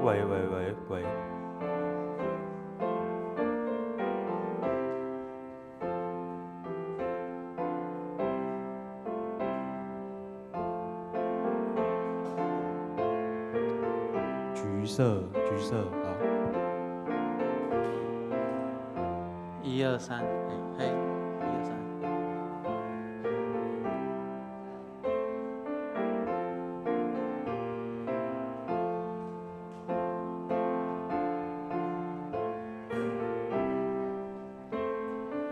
喂喂喂喂，橘色橘色，好，一二三，嘿，一二三，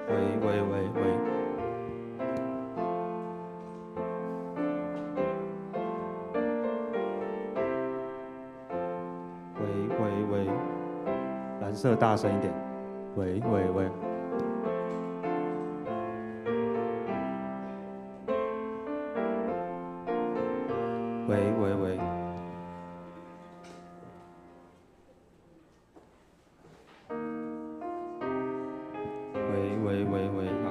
喂喂喂喂，喂喂喂，蓝色大声一点，喂喂喂，喂喂喂，喂喂喂喂，好，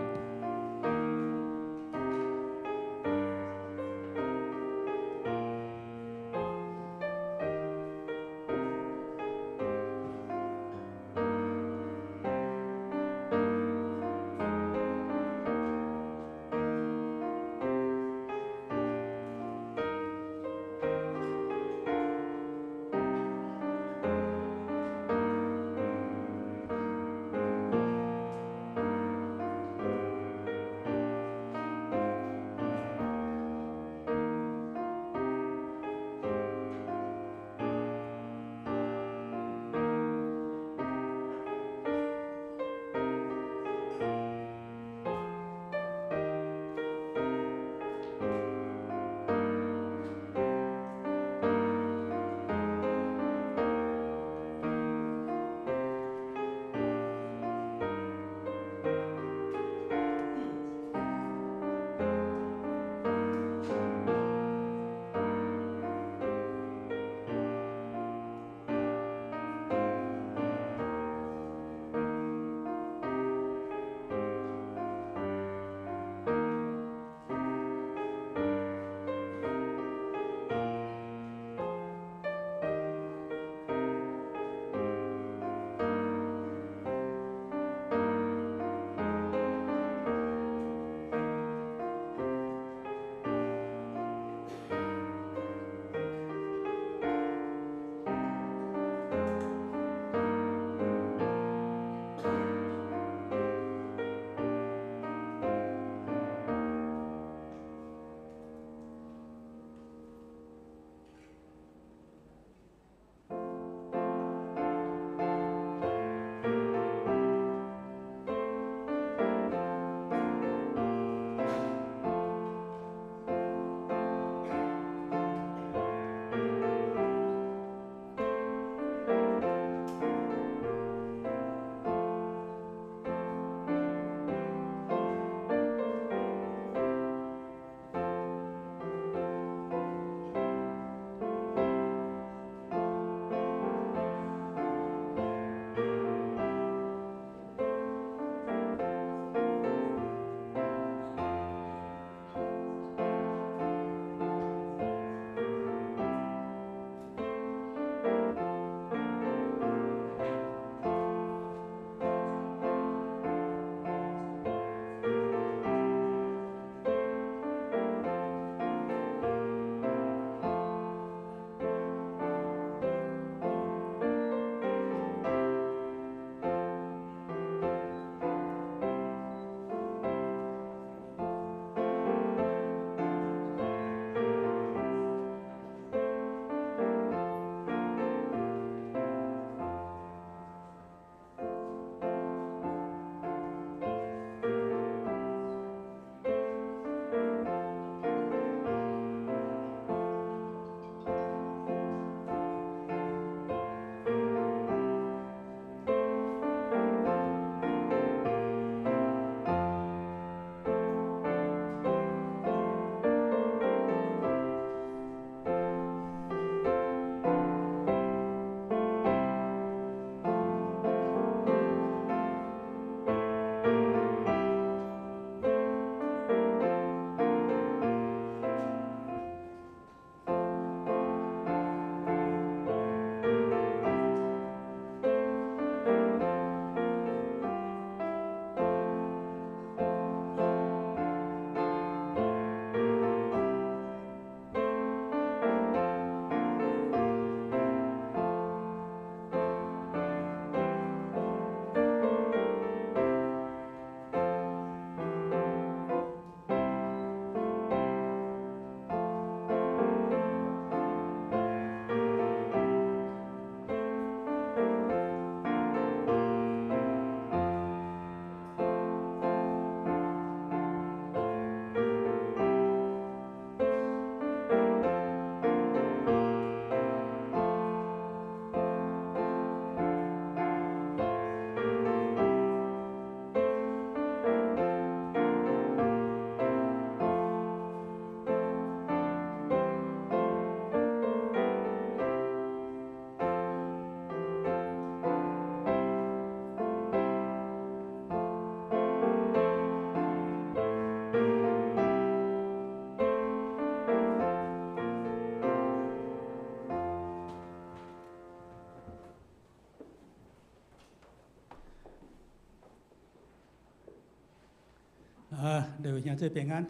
兄弟平安。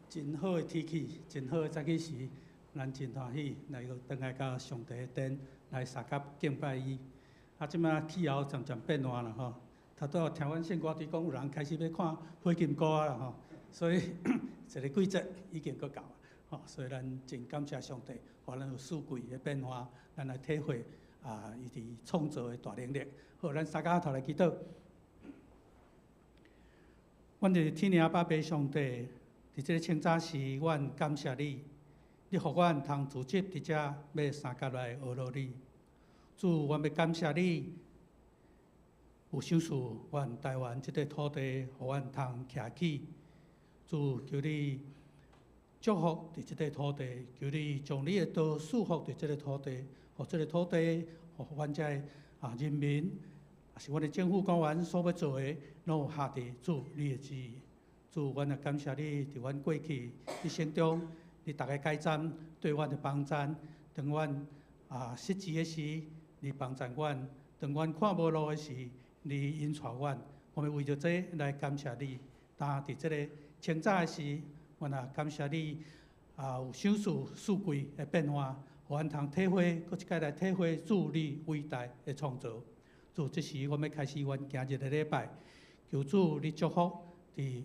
真好的天气，真好的早起时，咱真欢喜来到倒来到上帝的殿来三甲敬拜伊。啊，即摆气候渐渐变暖了吼。头拄听阮信歌队讲，有人开始要看火金菇啊啦吼，所以一个季节已经够到了吼。所以咱真感谢上帝，互咱有四季的变化，咱来体会伊伫创造的大能力。好，咱三甲头来祈祷。阮伫天父爸爸上帝，伫即个清早时，阮感谢你，你互阮通组织伫遮要三甲来学罗你。主，阮要感谢你，有赏赐阮台湾即个土地，互阮通徛起。主，求你祝福伫即个土地，求你将你的道束缚伫即个土地，互即个土地，互阮遮人民，也是阮的政府官员所要做的，拢有下伫主你的旨意。主，阮也感谢你，伫阮过去一生中，你逐个改赞对阮的帮赞，当阮失志的时，你帮赞阮；当阮看无路的时，你引带阮。我们为着这来感谢你。但伫即个清早的时，阮也感谢你有赏赐四季的变化，互阮通体会，搁一摆来体会主你伟大的创造。主，即时我们要开始阮今日的礼拜，求主你祝福伫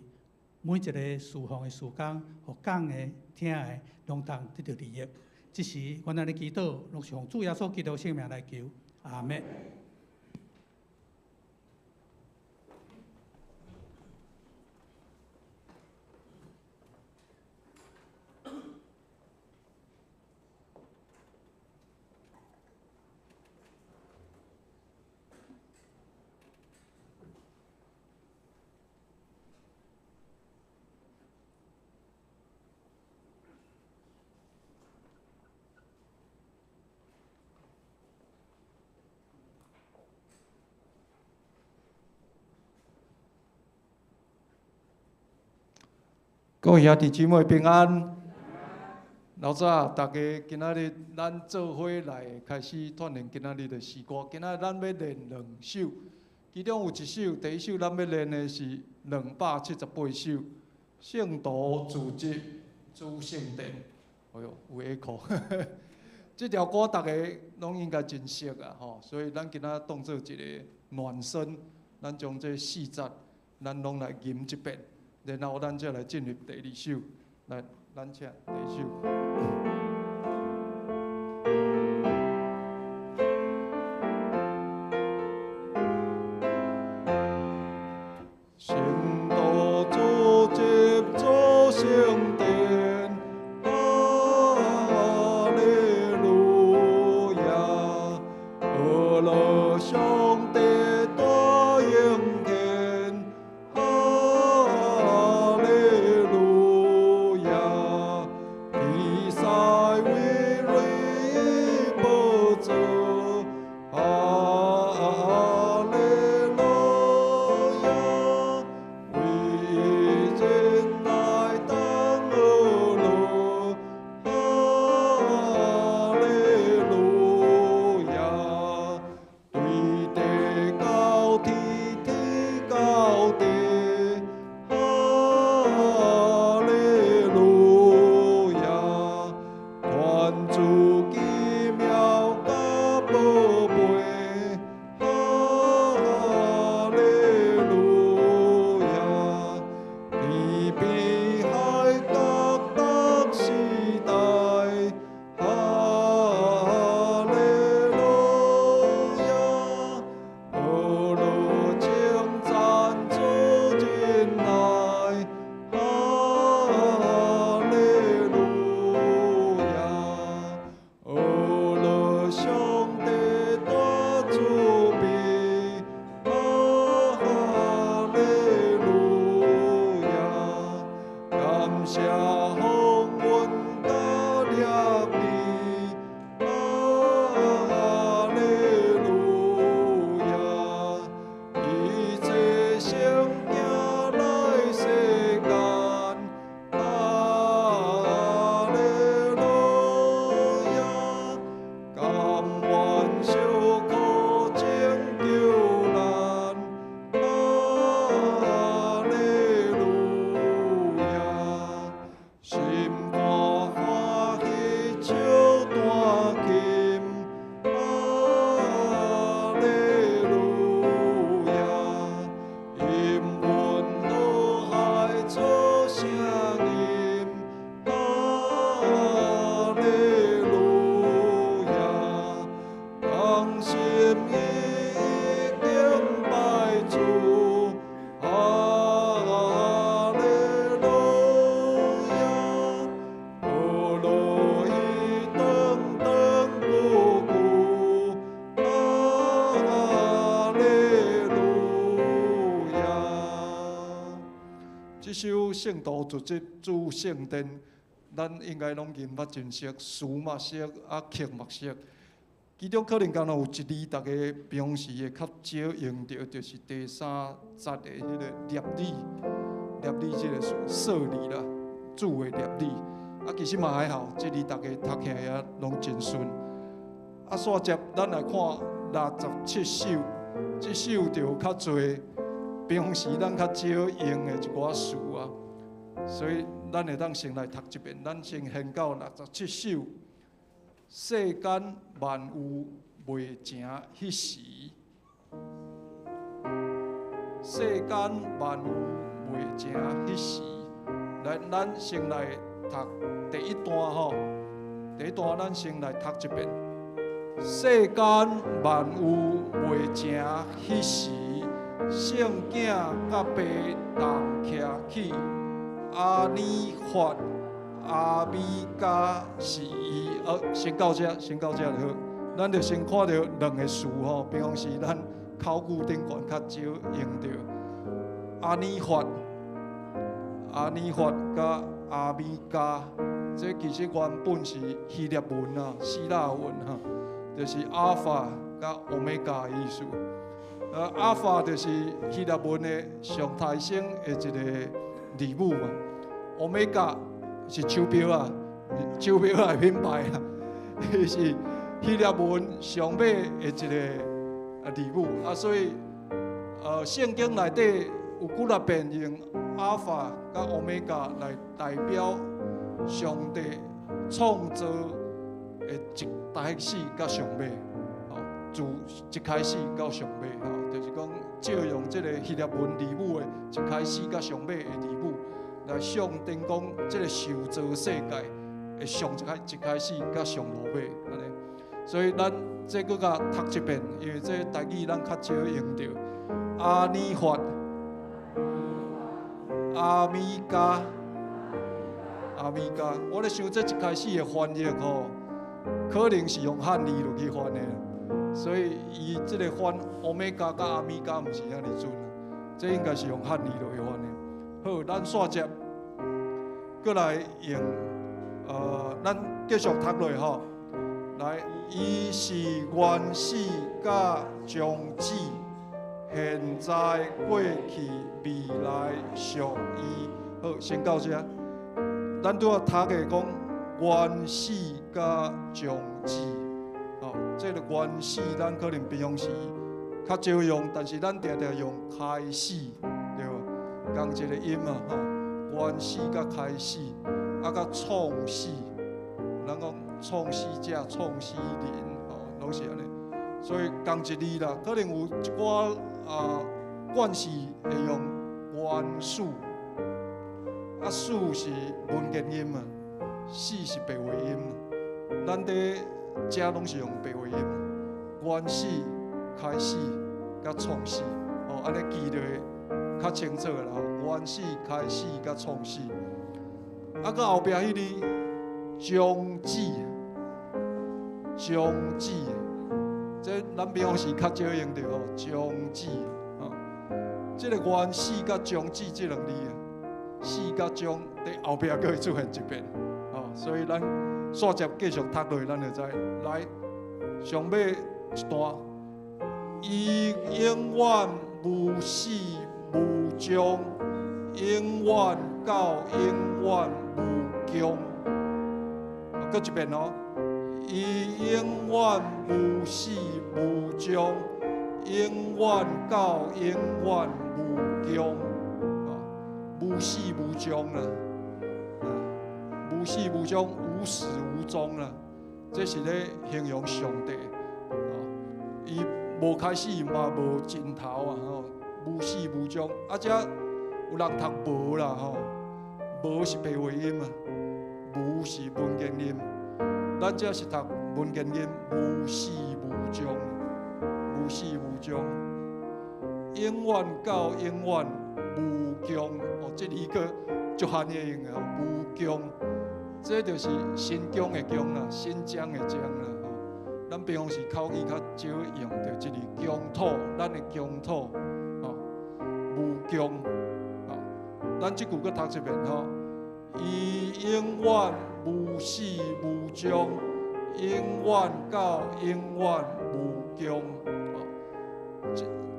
每一个侍奉的事工，互讲的、听的，拢通得到利益。即时阮安尼祈祷，拢是奉主耶稣基督圣名来求，阿门。各位兄弟姊妹平安。老早大家今仔日咱做伙来开始锻炼今仔日的诗歌。今仔日咱要练2首，其中有一首，第一首咱要练的是278首《圣徒自集主圣殿》。哎呦，有 echo 这条歌大家拢应该真熟啊，吼！所以咱今仔当做一个暖身，咱将这4节咱拢来吟一遍。然后咱再来进入第2首，来，咱请第1首。圣徒自集主圣殿，哈利路亚，阿拉上帝大应天。圣徒就这主圣殿，咱应该拢银捌真熟，树嘛熟，刻嘛熟。其中可能敢若有一字，大家平时会较少用到，就是第三节的迄个立理，立理这个设理啦，主的立理。其实嘛还好，这字大家读起来也拢真顺。煞接咱来看67首，这首就较侪，平时咱较少用的一寡词啊，所以咱会当先来读一遍。咱先献到67首。世间万物未成迄时，世间万物未成迄时。来，咱先来读第一段吼。第一段咱先来读一遍。世间万物未成迄时，圣囝甲爸同徛起，阿尼法。阿米加是伊，先到这就好。咱就先看到两个词吼，比方是咱考古顶悬较少用到阿尼法甲阿米加，这其实原本是希腊文啊、希腊文哈，就是阿法甲欧米伽的意思。阿法就是希腊文的上台升的一个字母嘛，欧米伽。是手表啊，手表的品牌啊，是希腊文上尾的一个字母啊，所以圣经内底有几若遍用阿法甲欧米伽来代表上帝创造的一开始甲上尾，自一开始到上尾，就是讲借用这个希腊文字母的一开始甲上尾的字母。来上顶讲，这个受造世界的上一开始甲上落尾安尼，所以咱这搁甲读一遍，因为这台语咱较少用到。阿尼法、阿米加、我咧想这一开始的翻译吼，可能是用汉字落去翻的，所以伊这个翻欧米伽甲阿米加毋是遐尼准，这应该是用汉字落去翻的。好，咱煞接，过来用咱继续读落吼。来，伊是原始甲将至，现在、过去、未来属伊。好，先到这。咱拄仔读的讲原始甲将至，这个原始咱可能平常时较少用，但是咱常常用开始，对吧？同一个音啊，原始甲开始，甲创始，咱讲创始者、创始人，拢是安尼。所以同一字啦，可能有一寡惯势会用原始，始是文言音嘛，始是白话音嘛。咱伫遮拢是用白话音，原始、开始、甲创始，安尼记落较清楚啦。原始、开始、甲创始，到后壁迄字将至，这咱平常时较少用到将至，这个原始甲将至这两字，始甲将伫后壁佫会出现一遍，所以咱煞接继续读落，咱就知来上尾一段，伊永远无始无终，永远到永远无穷。搁一遍哦，伊永远无始无终，永远到永远无穷。无始无终啦，无始无终，无始无终啦。这是咧形容上帝，伊无开始嘛无尽头啊，无始无终。遮有人读无啦，无是白话音啊，无是文言音。咱这是读文言音，无始无终，无始无终，永远到永远无穷。这字个足罕的用啊，无穷，这就是新疆的疆啦，新疆的疆啦。咱平常时口语较少用到这字疆土，咱的疆土，无穷。咱即句搁读一遍吼。伊永远无始无终，永远到永远无穷。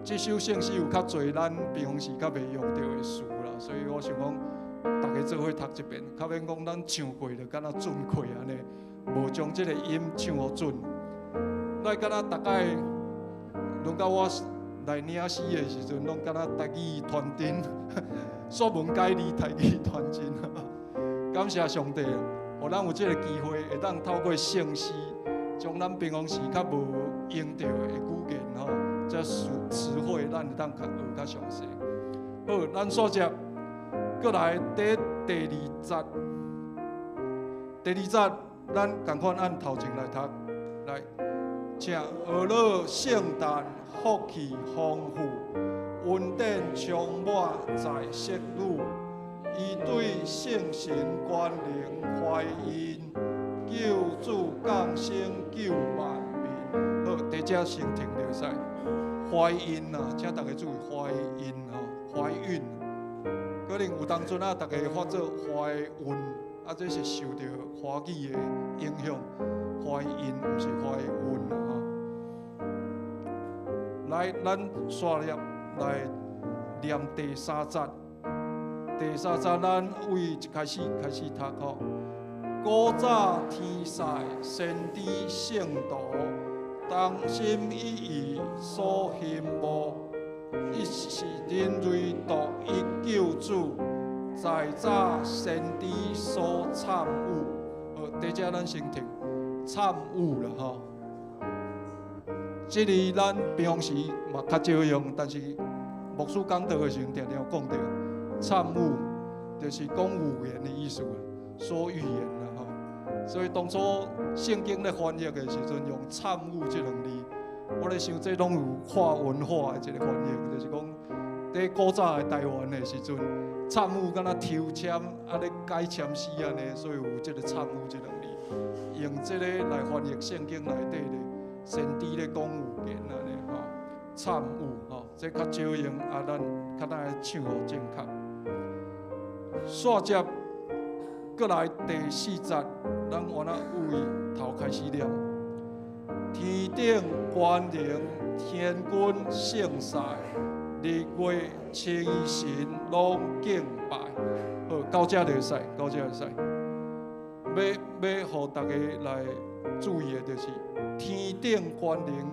这首圣诗有较侪咱平常时较袂用到的词啦，所以我想讲，大家做伙读一遍，较免讲咱唱过就敢若准过安尼，无将这个音唱好准。咱敢若大概拢到我来领诗的时阵，拢敢若台语传真，说文解字台语传真。感谢上帝，互咱有这个机会，会当透过圣诗，将咱平常时较无用到的语言吼。这词汇，咱会当学较详细。好，咱续接，过来第二节。第二节，咱共款按头前来读。来，请俄勒圣诞福气丰富，恩典充满在色女，伊对圣神关灵怀孕，救主降生救万民。好，第这先停落使。怀孕啊，请大家注意怀孕吼，怀孕，可能有当阵啊，大家发作怀孕，啊，这是受到华语的影响，怀孕毋是怀孕啊吼。来，咱刷入来念第三节，第三节咱为一开始读吼。古早天使先知圣道。当心一意所羡慕，伊是人类独一救主，在早先知所参悟。好，第这咱先停，参悟啦吼。这里咱平常时嘛较少用，但是牧师讲道的时候常常讲到，参悟就是讲语言的意思，说语言啦吼。所以当初圣经咧翻译的时阵，用参悟这两字，我咧想这拢有跨文化的一个翻译，就是讲在古早的台湾的时阵，参悟敢若抽签啊咧改签诗安尼，所以有这个参悟这两字，用这个来翻译圣经内底咧先知咧讲语言安尼吼，参悟吼，这较少用啊，咱较咱唱好正确。续接。过来第四节，咱原来为头开始念。天顶关灵，天君圣赛，日月星辰拢敬拜。好，到这就使，到这就使。要互大家来注意的就是天顶关灵，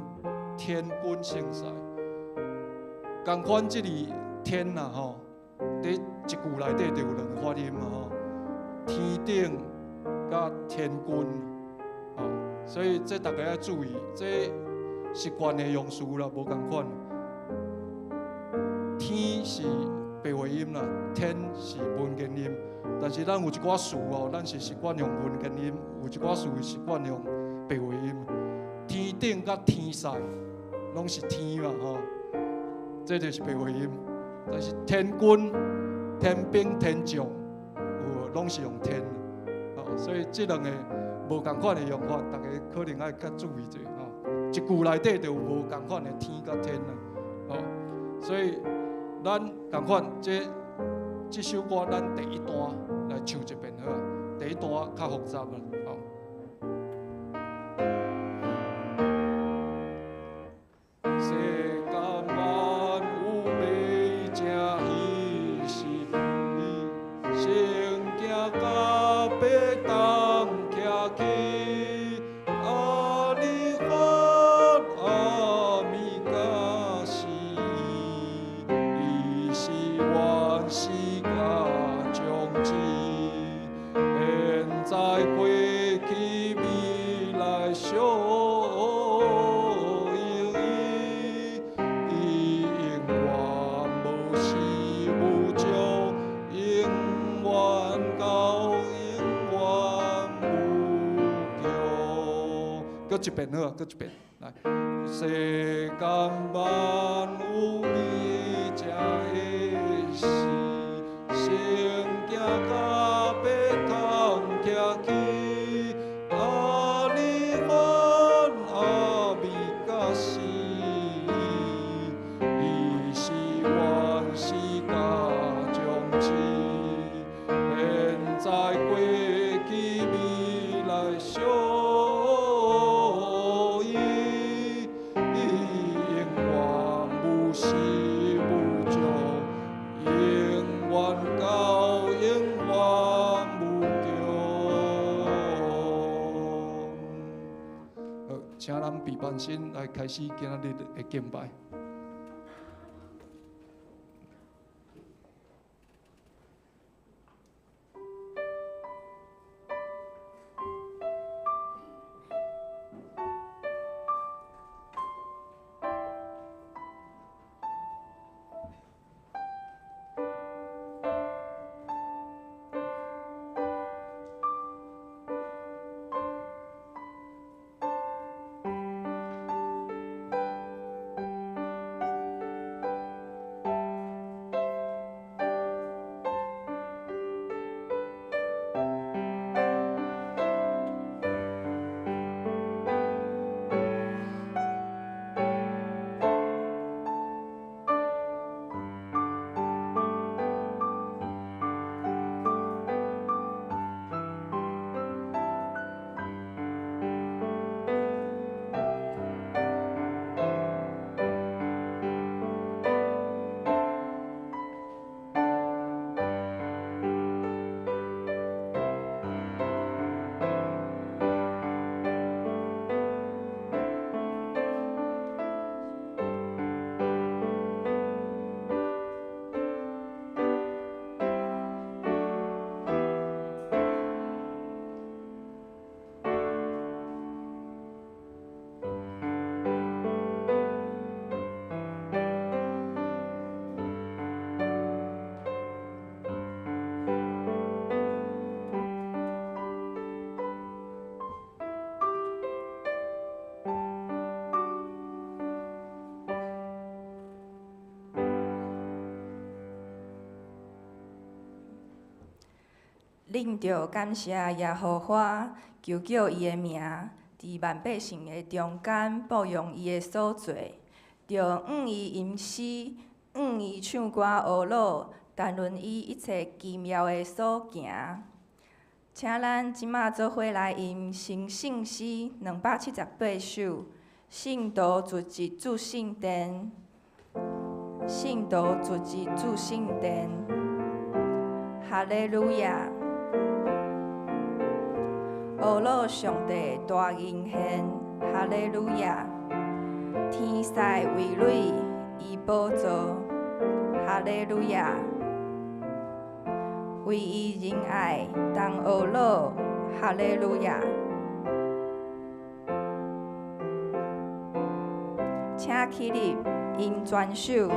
天君圣赛。同款这里天呐吼，伫一句内底就有两个发音嘛吼。天顶甲天君，啊，所以这大家要注意，这习惯的用词啦，无共款。天是白话音啦，天是文言音，但是咱有一寡词哦，咱是习惯用文言音，有一寡词习惯用白话音。天顶甲天使拢是天嘛吼，这就是白话音。但是天君、天兵天将。拢是用天，所以这两个无共款的用法，大家可能要较注意者一句内底就有无共款的天甲天啦，所以咱共款这首歌咱第一段来唱一遍好啊，第一段较复杂啦，世间万物美正伊是你。甲北东徛起，阿里法阿弥伽西，伊是万世甲终止，现在过去未来所有伊，伊永远无始无终，永远。搁一遍好啊，搁一遍来。世间万物美正的是，圣行甲北通徛起，阿里法阿弥伽西，伊是万世甲终止。请咱备班身来开始今仔日的敬拜。恁着感谢耶和华，求叫伊的名伫万百姓的中间保养伊的所做，着向伊吟诗，向伊唱歌学乐，谈论伊一切奇妙的所行。请咱即马做伙来吟成圣诗278首，圣道逐日主圣殿，圣道逐日主圣殿，哈利路亚！学乐上帝大恩献，哈利路亚！天使为蕊伊宝座，哈利路亚！为伊仁爱当学乐，哈利路亚！请起立，因全首。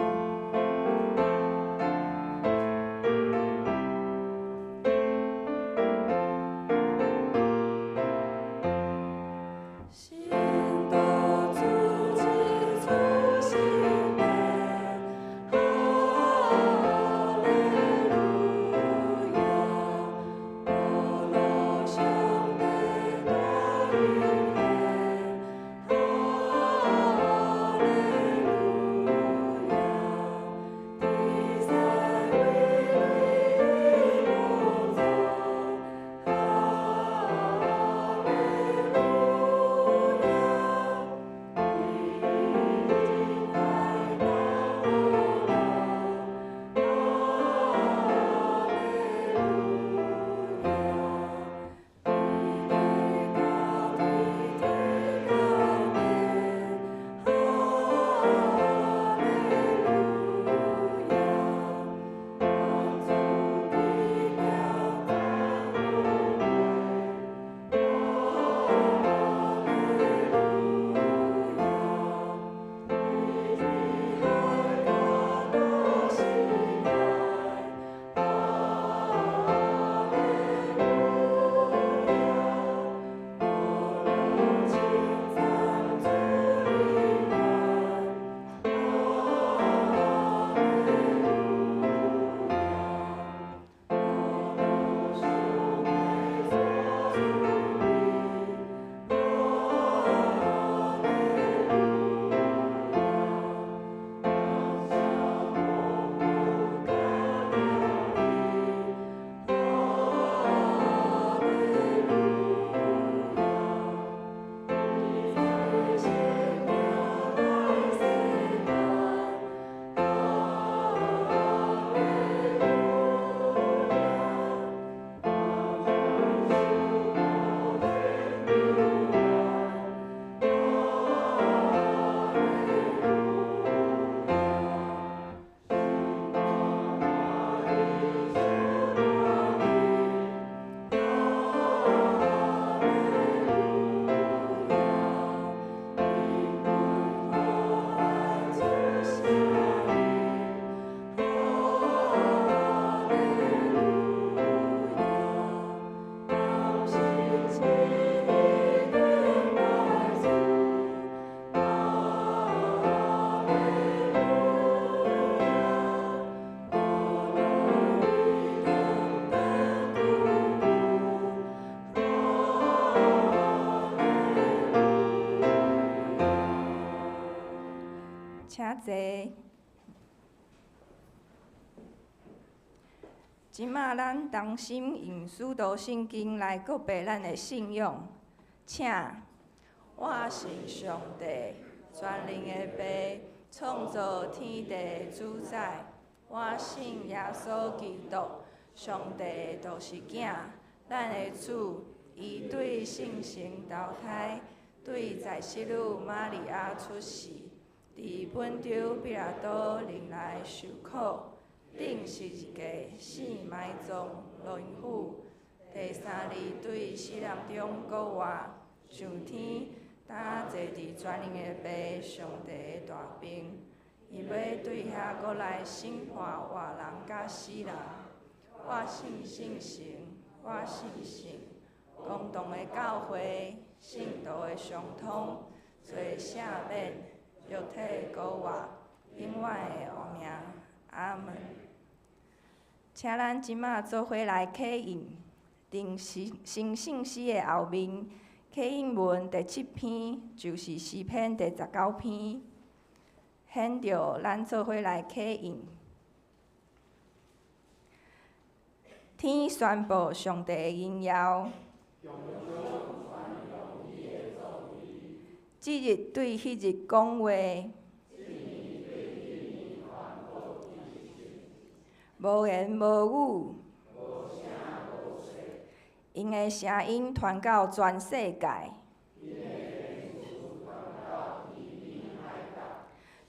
请坐。即马咱同心用使徒圣经来告白咱的信仰，请。我信上帝，全能的爸，创造天地的主宰。我信耶稣基督，上帝就是囝，咱的主。伊对圣神投胎，对在世女玛利亚出世，伫本州比拉多临来受苦，顶十字架死埋葬论府，第三日对死人中国活，上天，呾坐伫全能的爸上帝的大边，伊要对遐过来审判活人甲死人。我信圣神，我信神。共同的教会，圣道的相通，做赦免，肉体高活，永远的活命。阿门。请咱即马做伙来刻印，定新圣诗的后面，刻印文第7篇就是诗篇第19篇，显着咱做伙来刻印。天宣布上帝的荣耀。即日对迄日讲话，无言无语，因的声音传到全世界。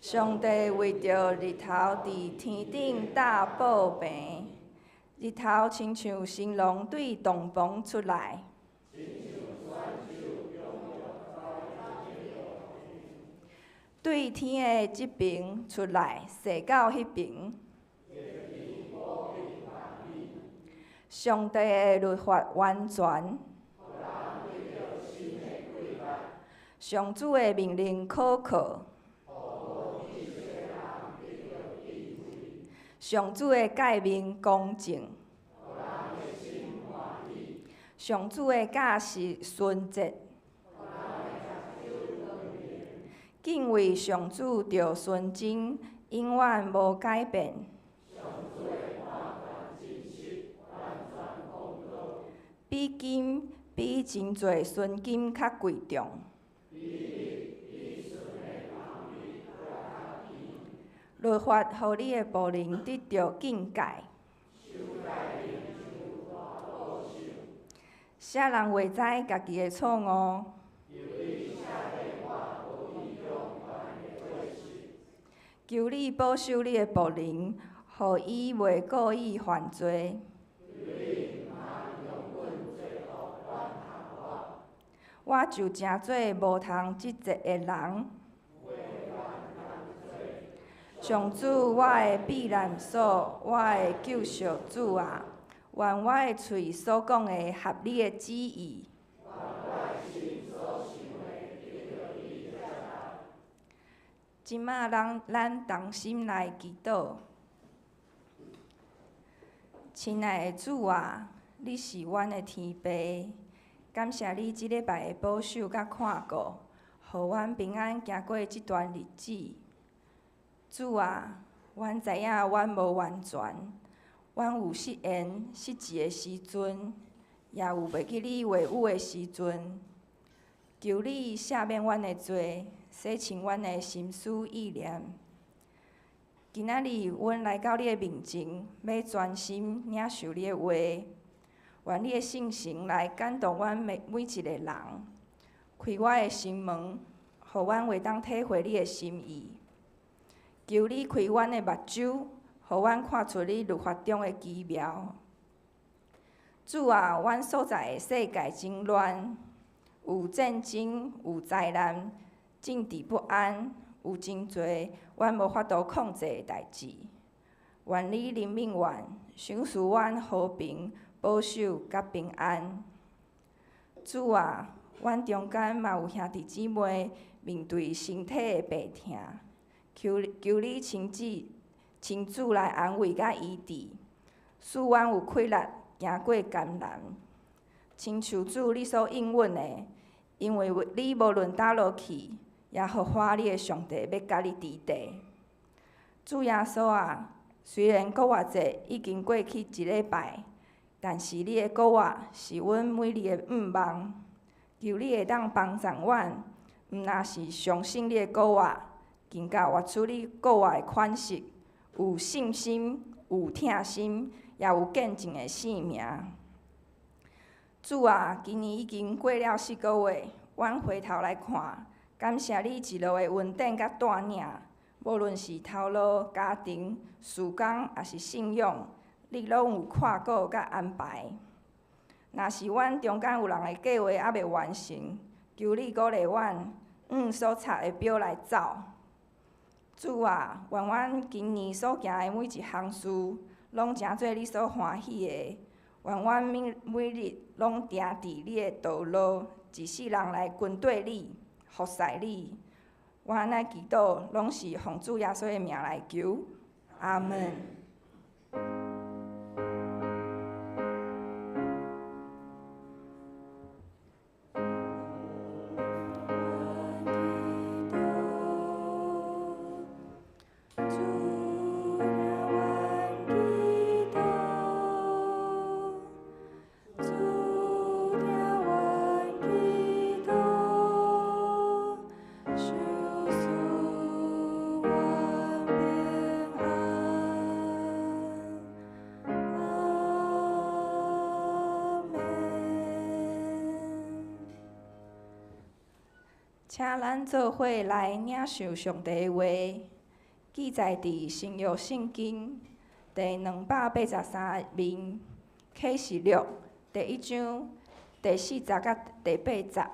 上帝为着日头伫天顶打报平，日头亲像神龙对洞房出来。对天的即边出来，射到迄边。上帝的律法完全，上主的命令可靠，上主的诫命公正，上主的教示纯洁。敬畏上主着纯真，永远无改变。比金比真侪纯金较贵重。律法，互你的步灵得到境界。啥人袂知家己的错误？求你保守你的仆人，互伊袂故意犯罪。我就诚做无通即责的人。上主，我的避难所，我的救赎主啊，愿我的喙所讲的合你的旨意。即马咱同心来祈祷。亲爱的主啊，你是阮的天父，感谢你即礼拜的保守甲看顾，互阮平安行过即段日子。主啊，阮知影阮无完全，阮有失言失志的时阵，也有袂记你话语的时阵。求你赦免阮的罪，洗清阮的心思意念。今仔日，阮来到你的面前，要专心领受你的话。愿你的圣神来感动阮每一个人，开我的心门，互阮会当体会你的心意。求你开阮的目睭，互阮看出你律法中的奇妙。主啊，阮所在的世界真乱。有战争，有灾难，政治不安，有真侪阮无法度控制的代志。愿你怜悯阮，赏赐阮和平、保守甲平安。主啊，阮中间嘛有兄弟姊妹面对身体的病痛，求你亲自来安慰甲医治，使阮有气力行过艰难。亲像主你所应允的，因为你无论倒落去，耶和华你的上帝要甲你治地。主耶稣啊，虽然国偌济已经过去一礼拜，但是你的国话是阮每日的望。求你会当帮助阮，毋若是相信你的国话，更加活出你国话的款式，有信心、有疼心，也有见证的性命。主啊，今年已经过了4个月，阮回头来看，感谢你一路的稳定甲带领，无论是头路、家庭、事工，也是信仰，你拢有看顾甲安排。若是阮中间有人的计划还未完成，求你鼓励阮，所插的表来走。主啊，愿阮今年所行的每一项事，拢诚做你所欢喜的。愿阮每日拢行伫你的道路，一世人来跟对你，服侍你。我安尼祈祷，拢是奉主耶稣的名来求，阿门。请咱做伙来领受上帝的话，记载伫新约圣经第283面启示录第1章第40到第80，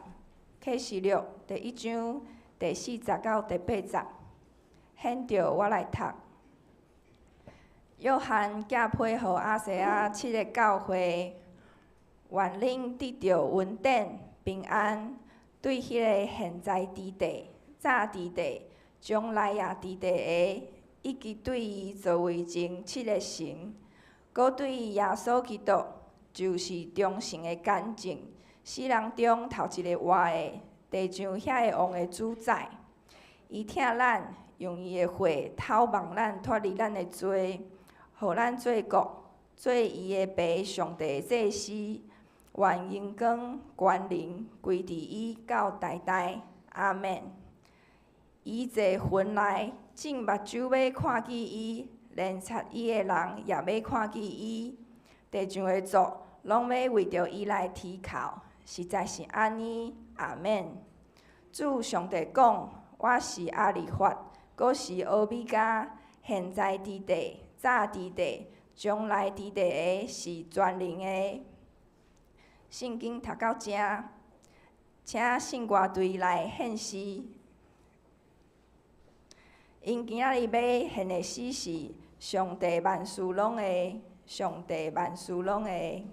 启示录第1章第40到第80。现着我来读。约翰寄批予亚细亚7个教会，愿恁得到稳定平安。对迄个现在伫地、早伫地、将来也伫地的，以及对伊作为前7个神，搁对耶稣基督就是忠诚的见证，死人中头一个活的，地上遐个王的主宰。伊疼咱，用伊的血透望咱脱离咱的罪，互咱做国，做伊的爸上帝的祭司。愿荣光、权能归伫伊到代代，阿免。伊坐云来，正目睭要看见伊，连插伊的人也要看见伊。地上的族拢要为着伊来啼哭，实在是安尼，阿免。主上帝讲：我是阿里法，阁是欧米伽，现在伫地，早伫地，将来伫地的，是全能的。圣经读到这，请信歌队来献诗。因今仔日要献的诗是上帝万事拢会，上帝万事拢会。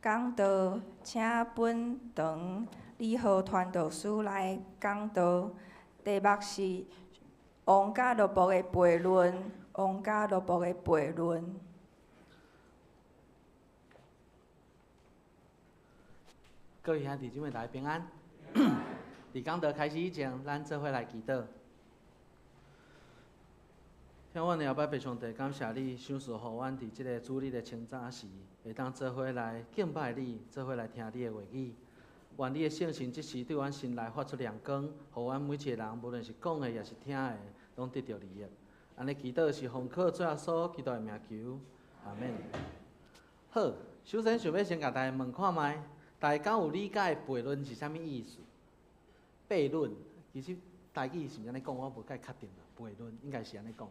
讲道，请本堂理和传道师来讲道。题目是王甲罗卜的悖论，王甲罗卜的悖论。各位兄弟姊妹，大家平安。伫讲道开始以前，咱做伙来祈祷。向阮的后摆白上帝，感谢你赏赐予阮伫即个主日的清早时，会当做伙来敬拜你，做伙来听你的话语。愿你的圣神即时对阮心内发出亮光，予阮每一个人，无论是讲的也是听的，拢得到利益。安尼祈祷是奉靠主耶稣基督的名求，阿免。好，首先想要先甲大家问看卖。大家敢有理解悖论是啥物意思？悖论其实台语是毋是安尼讲？我无介确定啦。悖论应该是安尼讲。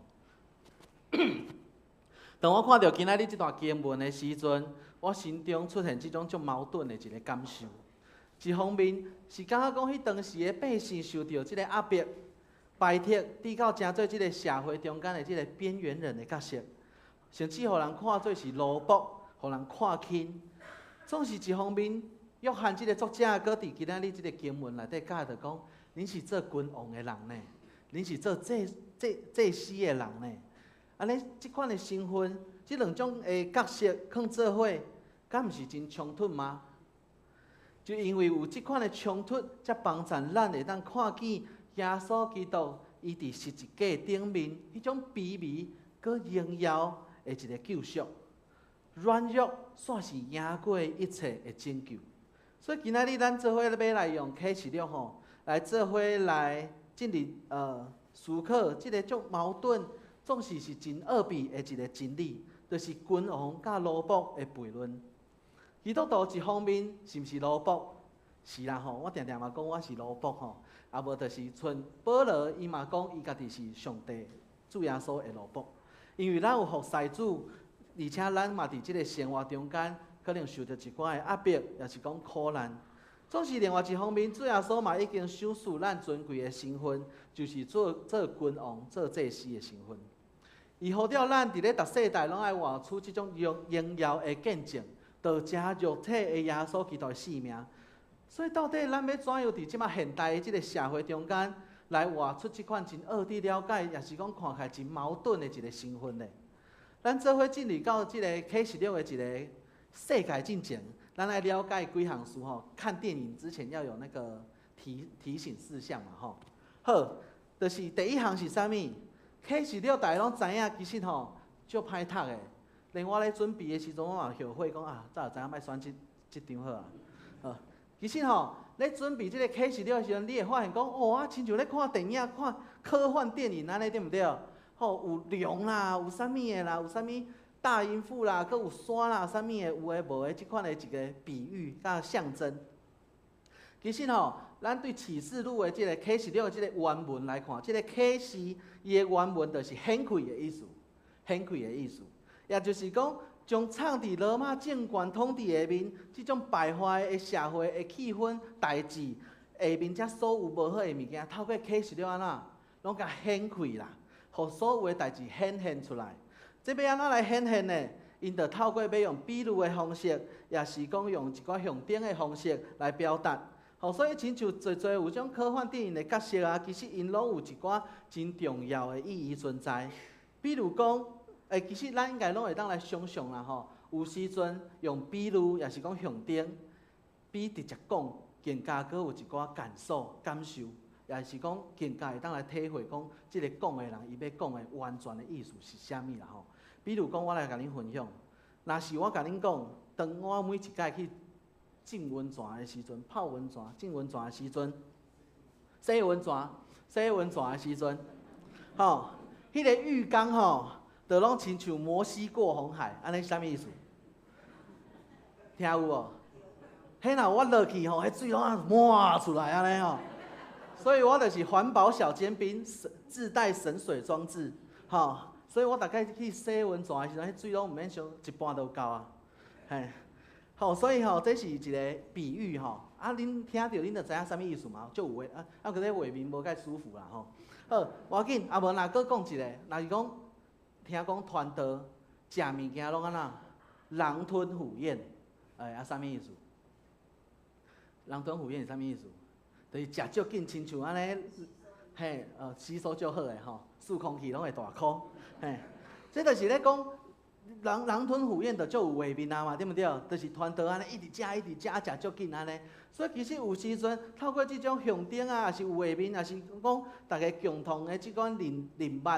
当我看到今仔日即段经文的时阵，我心中出现即种足矛盾的一个感受。一方面是感觉讲，迄当时的百姓受到即个压迫、排斥，抵到诚做即个社会中间的即个边缘人的角色，甚至互人看做是奴仆，互人看轻。总是一方面。约翰即个作者，搁伫今仔日即个经文内底教着讲，恁是做君王的人呢，恁是做祭司的人呢。安尼即款的身份，即两种的角色放做伙，敢毋是真冲突吗？就因为有即款的冲突，才帮助咱会当看见耶稣基督伊伫十字架顶面迄种卑微搁荣耀的一个救赎，软弱煞是赢过一切的拯救。所以今仔日咱做伙要来用启示录吼，来做伙来进入思考即个种矛盾，总是真恶弊的一个真理，就是君王甲奴仆的悖论。基督徒一方面是毋是奴仆？是啦吼，我定定嘛讲我是奴仆吼，啊无就是像保罗伊嘛讲伊家己是上帝主耶稣的奴仆，因为咱有服侍主，而且咱嘛伫即个生活中间。可能受到一寡的压迫，也是讲苦难。总是另外一方面，主耶稣嘛已经赏赐咱尊贵的身份，就是做君王、做祭司的身份。伊号召咱伫咧逐世代拢爱活出即种荣耀的见证，道家肉体的耶稣基督的性命。所以到底咱要怎样伫即马现代的即个社会中间，来活出即款真恶地了解，也是讲看起来真矛盾的一个身份呢？咱做伙进入到即个启示录的一个。世界进前，咱来了解几项事吼。看电影之前要有那个提醒事项嘛吼。好，就是第一项是啥物？启示录大家拢知影，其实吼足歹读的。连我咧准备的时阵，我嘛后悔讲啊，早就知影莫选即张好啊。其实吼，咧准备即个启示录的时阵，你会发现讲，哦啊，亲像咧看电影、看科幻电影安尼，对毋对？吼，有龙啦，有啥物的啦，有啥物？大阴府啦，佮有山啦，啥物的有诶无诶，即款的一个比喻甲象征。其实吼，咱对启示录的即个启示录的即个原文来看，即个启示伊的原文就是显开的意思，显开的意思，也就是讲，将藏伫罗马政权统治下面，即种败坏的社会的气氛、代志下面，遮所有无好的物件，透过启示录安怎，拢甲显开啦，互所有的代志显现出来。这要安怎来显现呢？因着透过要用比喻的方式，也是讲用一寡象征的方式来表达。所以亲像侪有种科幻电影的角色啊，其实因拢有一寡真重要的意义存在。比如讲，其实咱应该拢会当来想象啦吼。有时阵用比喻，也是讲象征，比直接讲更加搁有一寡感受、感受，也是讲更加会当来体会讲，即个讲的人伊要讲的完全的意思是啥物啦吼。比如讲，我来甲恁分享，若是我甲恁讲，当我每一届去浸温泉的时阵，泡温泉、浸温泉的时阵，洗温泉的时阵，吼，迄个浴缸吼，就拢亲像摩西过红海，安尼是啥物意思？听有无？迄若我落去吼，迄水拢满出来安尼吼。所以我就是环保小尖兵，自带省水装置，吼。所以我大概去洗温泉的时候，迄水拢毋免上一半都够啊，嘿，好，所以吼，这是一个比喻吼，啊，恁听到恁就知影啥物意思嘛？就有诶，啊，可是画面无介舒服啦吼。好，无要紧，啊无若搁讲一个，若是讲听讲传道食物件拢安怎，狼吞虎咽，啥物意思？人吞虎咽是啥物意思？就是食足紧，亲像安尼，嘿，吸收足好诶吼，数空气拢会大颗，嘿，这就是咧讲，人吞虎咽就足有画面啊嘛，对毋对？就是团队安尼一直食足紧安尼。所以其实有时阵透过即种象征啊，也是有画面，也是讲大家共同诶即款人物，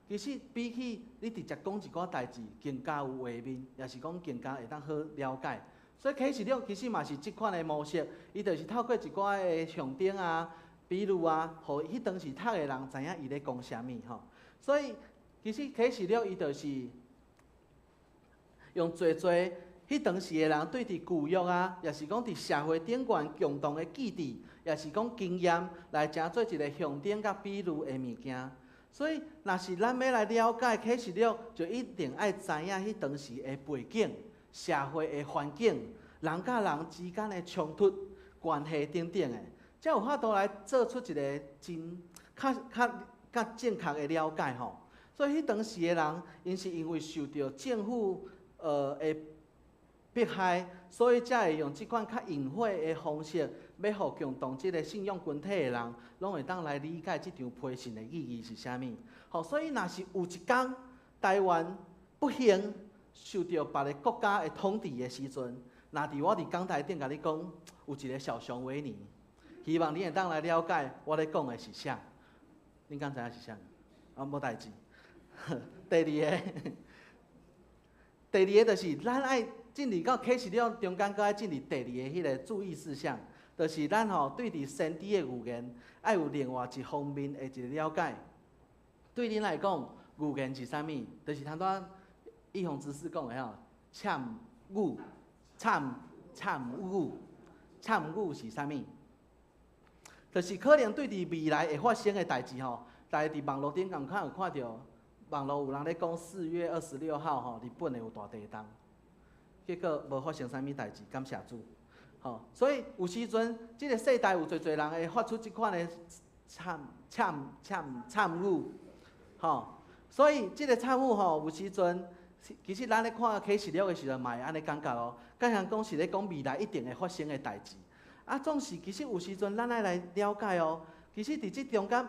其实比起你直接讲一寡代志，更加有画面，也是讲更加会当好了解。所以启示录其实嘛是即款诶模式，伊就是透过一寡诶象征啊、比喻啊，互迄当时读诶人知影伊咧讲啥物吼。所以其实启示录伊就是用做迄当时诶人对伫旧约啊，也是讲伫社会顶悬共同诶记忆，也是讲经验来成做一个象征甲比喻诶物件。所以若是咱要来了解启示录，就一定爱知影迄当时诶背景。社会的环境、人甲人之间的冲突、关系等等的，才有法度来做出一个较正确的了解吼。所以迄当时的人，因是因为受到政府的迫害，所以才会用即款较隐晦的方式，要互共同即个信仰群体的人，拢会当来理解即场批信的意义是啥物。吼，所以若是有一天台湾不幸，受到别个国家的统治的时阵，若伫我伫讲台顶甲你讲，有一个小熊维尼，希望你会当来了解我咧讲的是啥。恁敢知影是啥？无代志。第二个就是咱爱进入到启示录中间，搁爱进入第二个迄个注意事项，就是咱对伫先知的预言，爱有另外一方面的一个了解。对恁来讲，预言是啥物？就是通多。易宏执事讲的吼，谶语是啥物？就是可能对伫未来会发生的代志吼，大家伫网络顶敢有看到，网络有人咧讲4月26号吼，日本会有大地震，结果无发生啥物代志，感谢主。吼，所以有时阵，即个世代有侪人会发出即款的谶语，吼，所以即个谶语吼，有时阵。其实咱咧看启示录的时阵，嘛会安尼感觉哦，敢像讲是咧讲未来一定会发生的代志。啊，总是其实有时阵咱爱来了解哦，其实伫即中间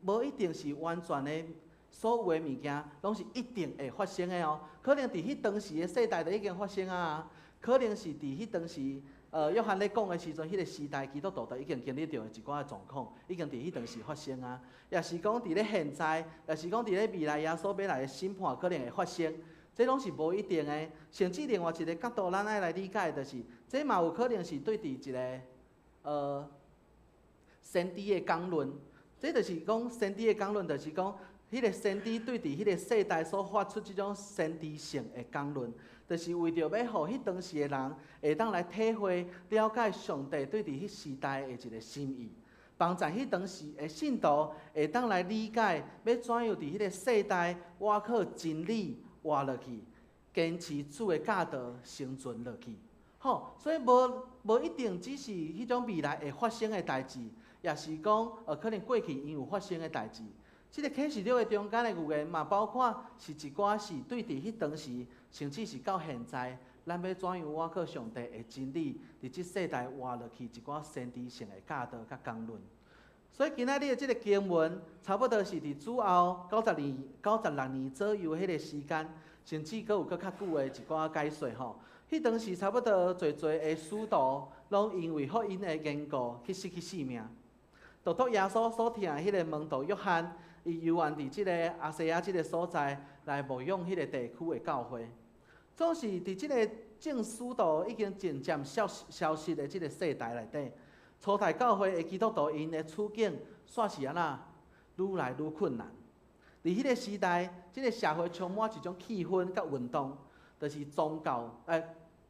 无一定是完全的所有的物件，拢是一定会发生的哦。可能伫迄当时的世代就已经发生啊，可能是伫迄当时约翰咧讲的时阵，迄个时代基督徒就已经经历到一寡的状况，已经伫迄当时发生啊。也是讲伫咧现在，也是讲伫咧未来耶稣要来的审判可能会发生。这拢是无一定的，甚至另外一个角度，咱爱来理解，就是这嘛有可能是对伫一个先知的讲论。这就是讲先知的讲论，就是讲迄个先知对伫迄个世代所发出即种先知性的讲论，就是为着要互迄当时的人会当来体会、了解上帝对伫迄时代的一个心意，帮助迄当时的信徒会当来理解，要怎样伫迄个世代挖靠真理。活落去，坚持主的教导，生存落去。吼，所以无一定只是迄种未来会发生的代志，也是讲可能过去已有发生的代志。即个启示录的中间的预言嘛，包括是一寡是对伫迄当时，甚至是到现在，咱要怎样挖靠上帝的真理，伫即世代活落去一寡先知性的教导甲讲论。所以今仔日的即个经文，差不多是伫主后96年左右迄个时间，甚至阁有较久的一寡解说吼。迄当时差不多侪的使徒，拢因为福音的缘故去失去性命。独独耶稣所听迄个门徒约翰，伊游玩伫即个亚细亚即个所在来牧养迄个地区的教会。总是伫即个正使徒已经渐渐消失的即个世代内底。初代教会的基督徒因的处境煞是安那愈来愈困难。伫迄个时代，即个社会充满一种气氛甲运动，就是宗教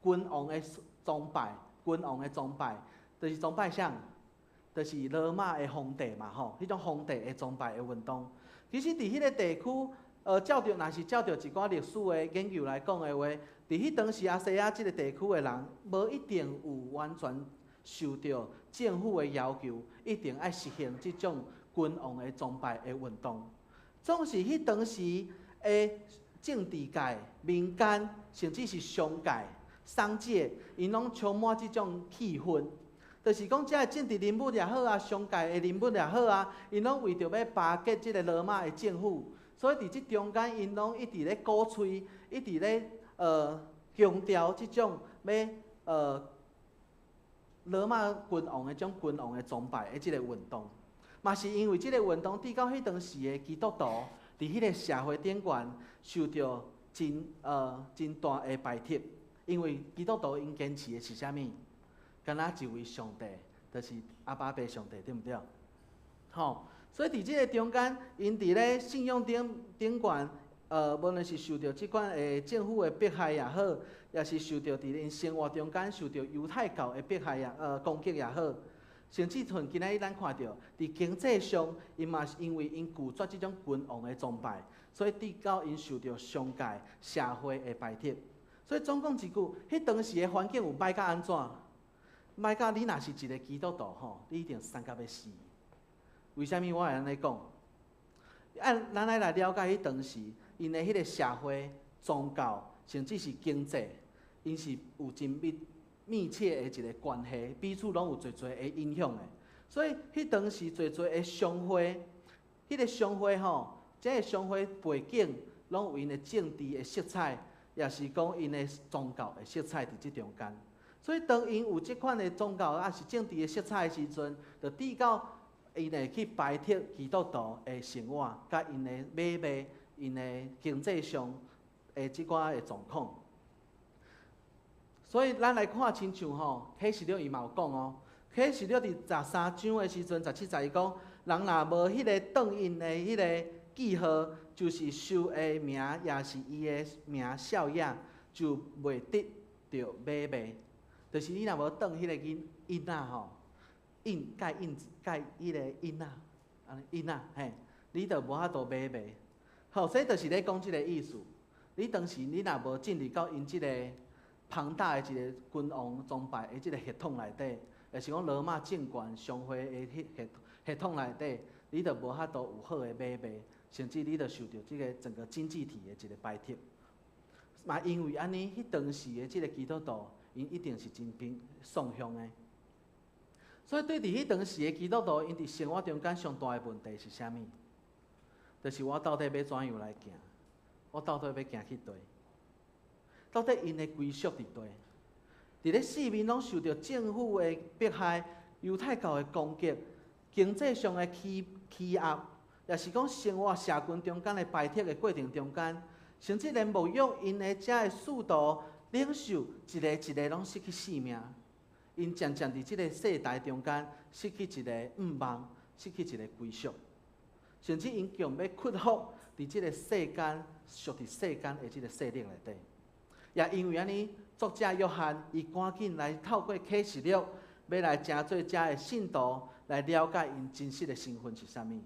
君王的崇拜，就是崇拜啥？就是罗马的皇帝嘛吼，迄种皇帝的崇拜的运动。其实伫迄个地区，若是照着一寡历史的研究来讲的话，伫迄当时亚细亚即个地区的人，无一定有完全受到政府的要求，一定爱实行即种君王的崇拜的运动。总是迄当时的政治界、民间，甚至是商界，丧节，因拢充满即种气氛。就是讲，遮个政治人物也好啊，商界的人物也好啊，因拢为着要巴结即个罗马的政府，所以伫即中间，因拢一直咧鼓吹，一直咧强调即种要罗马君王的种君王的崇拜的即个运动。嘛是因为即个运动，伫到迄当时的基督徒，伫迄个社会顶悬受到真大的排斥，因为基督徒因坚持的是啥物？敢若一位上帝，就是阿爸爸上帝，对毋对？吼，所以伫即个中间，因伫咧信仰顶悬，无论是受到即款的政府的迫害也好，也是受到伫因生活中间受到犹太教的迫害攻击也好，甚至像今仔日咱看到，伫经济上，因嘛是因为因拒绝即种君王的崇拜，所以直到因受到商界、社会的排斥。所以总讲一句，迄当时的环境有歹甲安怎？歹甲你若是一个基督徒吼，你一定惨甲要死。为虾米我会安尼讲？咱来了解迄当时因的迄个社会、宗教，甚至是经济，因是有真密切的一个关系，彼此拢有侪侪的影响的。所以迄当时侪侪的商会，迄个商会吼，即个商会背景拢有因的政治的色彩，也是讲因的宗教的色彩伫即中间。所以当因有即款的宗教也是政治的色彩的时阵，就抵到因会去排斥基督徒的生活，甲因的买卖、因的经济上的即寡的状况。所以咱来看亲像吼，启示录伊嘛有讲哦，启示录伫13章的时阵，17节伊讲，人若无迄个当印的迄个记号，就是收的名，也是伊的名效影，就袂得着买卖。就是你若无当迄个印仔吼，盖迄个印仔，印仔嘿，你就无法度买卖。好，所以就是咧讲即个意思。你当时你若无进入到因即个庞大的一个君王崇拜的即个系统内底，也是讲罗马政权商会的系统内底，你就无法度有好的买卖，甚至你就受到即个整个经济体的一个排斥。嘛，因为安尼，迄当时的即个基督徒，因一定是真丧向的。所以对伫迄当时的基督徒，因伫生活中间上大的问题是啥物？就是我到底要怎样来行？我到底要行去佗？到底因的归属伫佗？伫咧四面拢受到政府的迫害、犹太教的攻击、经济上的欺压，也是讲生活社群中间的排斥的过程中间，甚至连牧养因的遮的使徒领袖，一个一个拢失去性命。因渐渐伫即个世代中间失去一个望，失去一个归属，甚至因强要屈服伫即个世间，属伫世间的即个势力内底。也因为安尼，作者约翰伊赶紧来透过启示录，要来诚做遮的信徒来了解因真实的身份是啥物。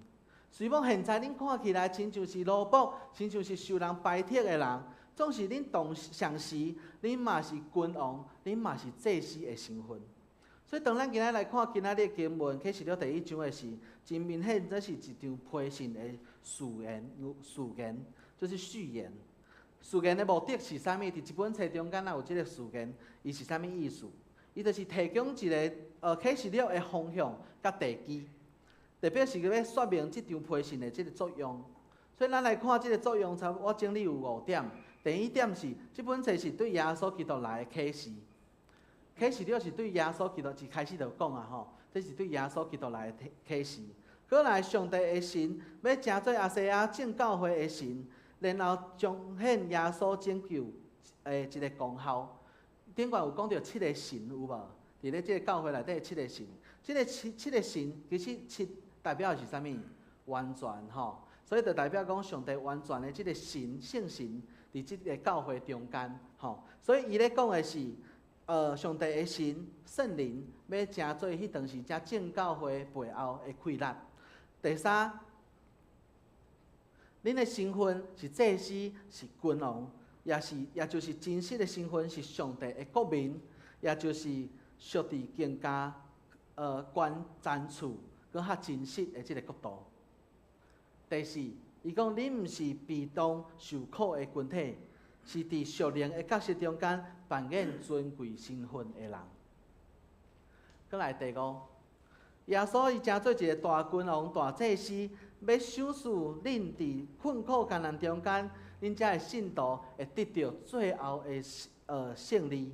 虽讲现在恁看起来亲像是奴仆，亲像是受人排斥的人，总是恁同上时，恁嘛是君王，恁嘛是祭司的身份。所以当咱今仔来看今仔日经文启示录第1章的时，真明显这是一场批信的序言，就是序言。序言的目的是啥物？伫一本册中间，有即个序言，伊是啥物意思？伊就是提供一个启示录的方向甲地基，特别是要说明即场批信的即个作用。所以咱来看即个作用，我整理有5点。第1点是，即本册是对耶稣基督来的启示。启示录是对耶稣基督一开始就讲啊吼，这是对耶稣基督来的启示。过来，上帝的神要成做亚细亚正教会的神。然后彰显耶稣拯救的一个功效。顶悬有讲到7个神有无？伫咧即个教会内底7个神，即个七个神其实7代表的是啥物？完全吼，所以就代表讲上帝完全的即个神圣神伫即个教会中间吼。所以伊咧讲的是，上帝的神圣灵要成做迄当时遮正教会背后的溃烂。第3。恁的身份是祭司，是君王，也就是真实的身份是上帝的国民，也就是属伫更加关赞处，搁较真实的即个国度。第4，伊讲恁毋是被动受苦的群体，是伫属灵的角色中间扮演尊贵身份的人。搁来第5，耶稣伊诚做一个大君王、大祭司，要赏赐恁伫困苦艰难中间，恁遮的信徒会得到最后的胜利。